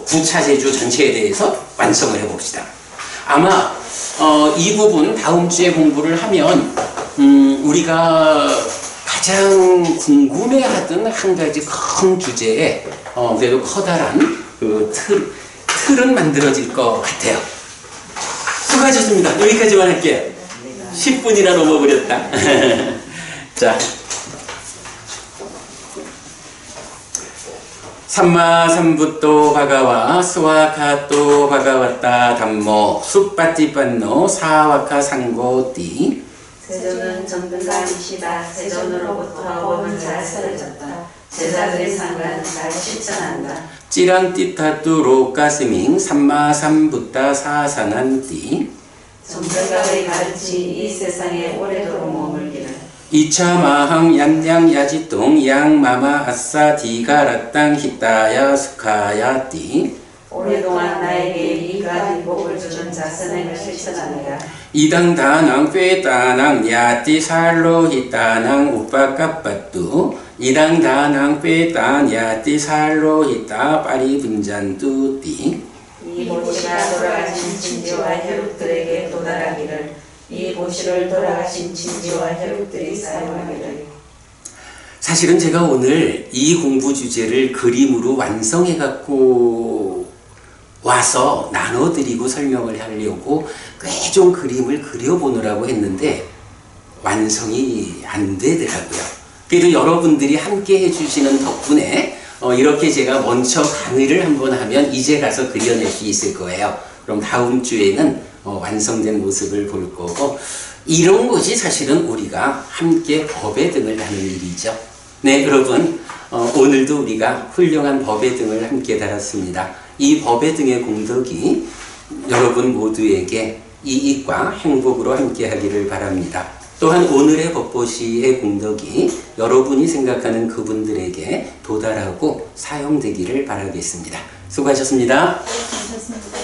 구차제주 전체에 대해서 완성을 해봅시다. 아마 이 부분 다음 주에 공부를 하면 우리가 가장 궁금해하던 한 가지 큰 주제에 그래도 커다란 그 틀은 만들어질 것 같아요. 수고하셨습니다. 여기까지만 할게요. 10분이나 넘어버렸다. 자, 삼마삼부또 바가와 스와카또 바가왔다 담모 숫바띠빤노 사와카 상고띠 세존은 정등감이시다. 세존으로부터 원은 잘 사라졌다. 제자들의 상관은 잘 실천한다. 찌란띠타뚜 로까스밍 삼마삼부따 사산한띠 정등감의 가르치 이 세상에 오래도록 머물기를. 이차마항 얀양 야지똥 양마마 아싸 디가라땅 히따야 스카야띠 오랫동안 나에게 이 가진 복을 주는 자선행을 실천하느라. 이당다낭 꾀다낭 야띠 살로 히따낭 우빠까빠뚜 이당다낭 꾀단 야띠 살로 히따 빠리 분잔뚜띠 이 보시가 돌아가신 진지와 혈육들에게 도달하기를. 이 보시를 돌아가신 진지와 혈육들이 사용하기를. 사실은 제가 오늘 이 공부 주제를 그림으로 완성해 갖고 와서 나눠드리고 설명을 하려고 꽤 좀 그림을 그려보느라고 했는데 완성이 안 되더라고요. 그래도 여러분들이 함께 해주시는 덕분에 이렇게 제가 먼저 강의를 한번 하면 이제 가서 그려낼 수 있을 거예요. 그럼 다음 주에는 완성된 모습을 볼 거고 이런 것이 사실은 우리가 함께 법의 등을 다는 일이죠. 네, 여러분 오늘도 우리가 훌륭한 법의 등을 함께 달았습니다. 이 법의 등의 공덕이 여러분 모두에게 이익과 행복으로 함께 하기를 바랍니다. 또한 오늘의 법보시의 공덕이 여러분이 생각하는 그분들에게 도달하고 사용되기를 바라겠습니다. 수고하셨습니다. 감사합니다.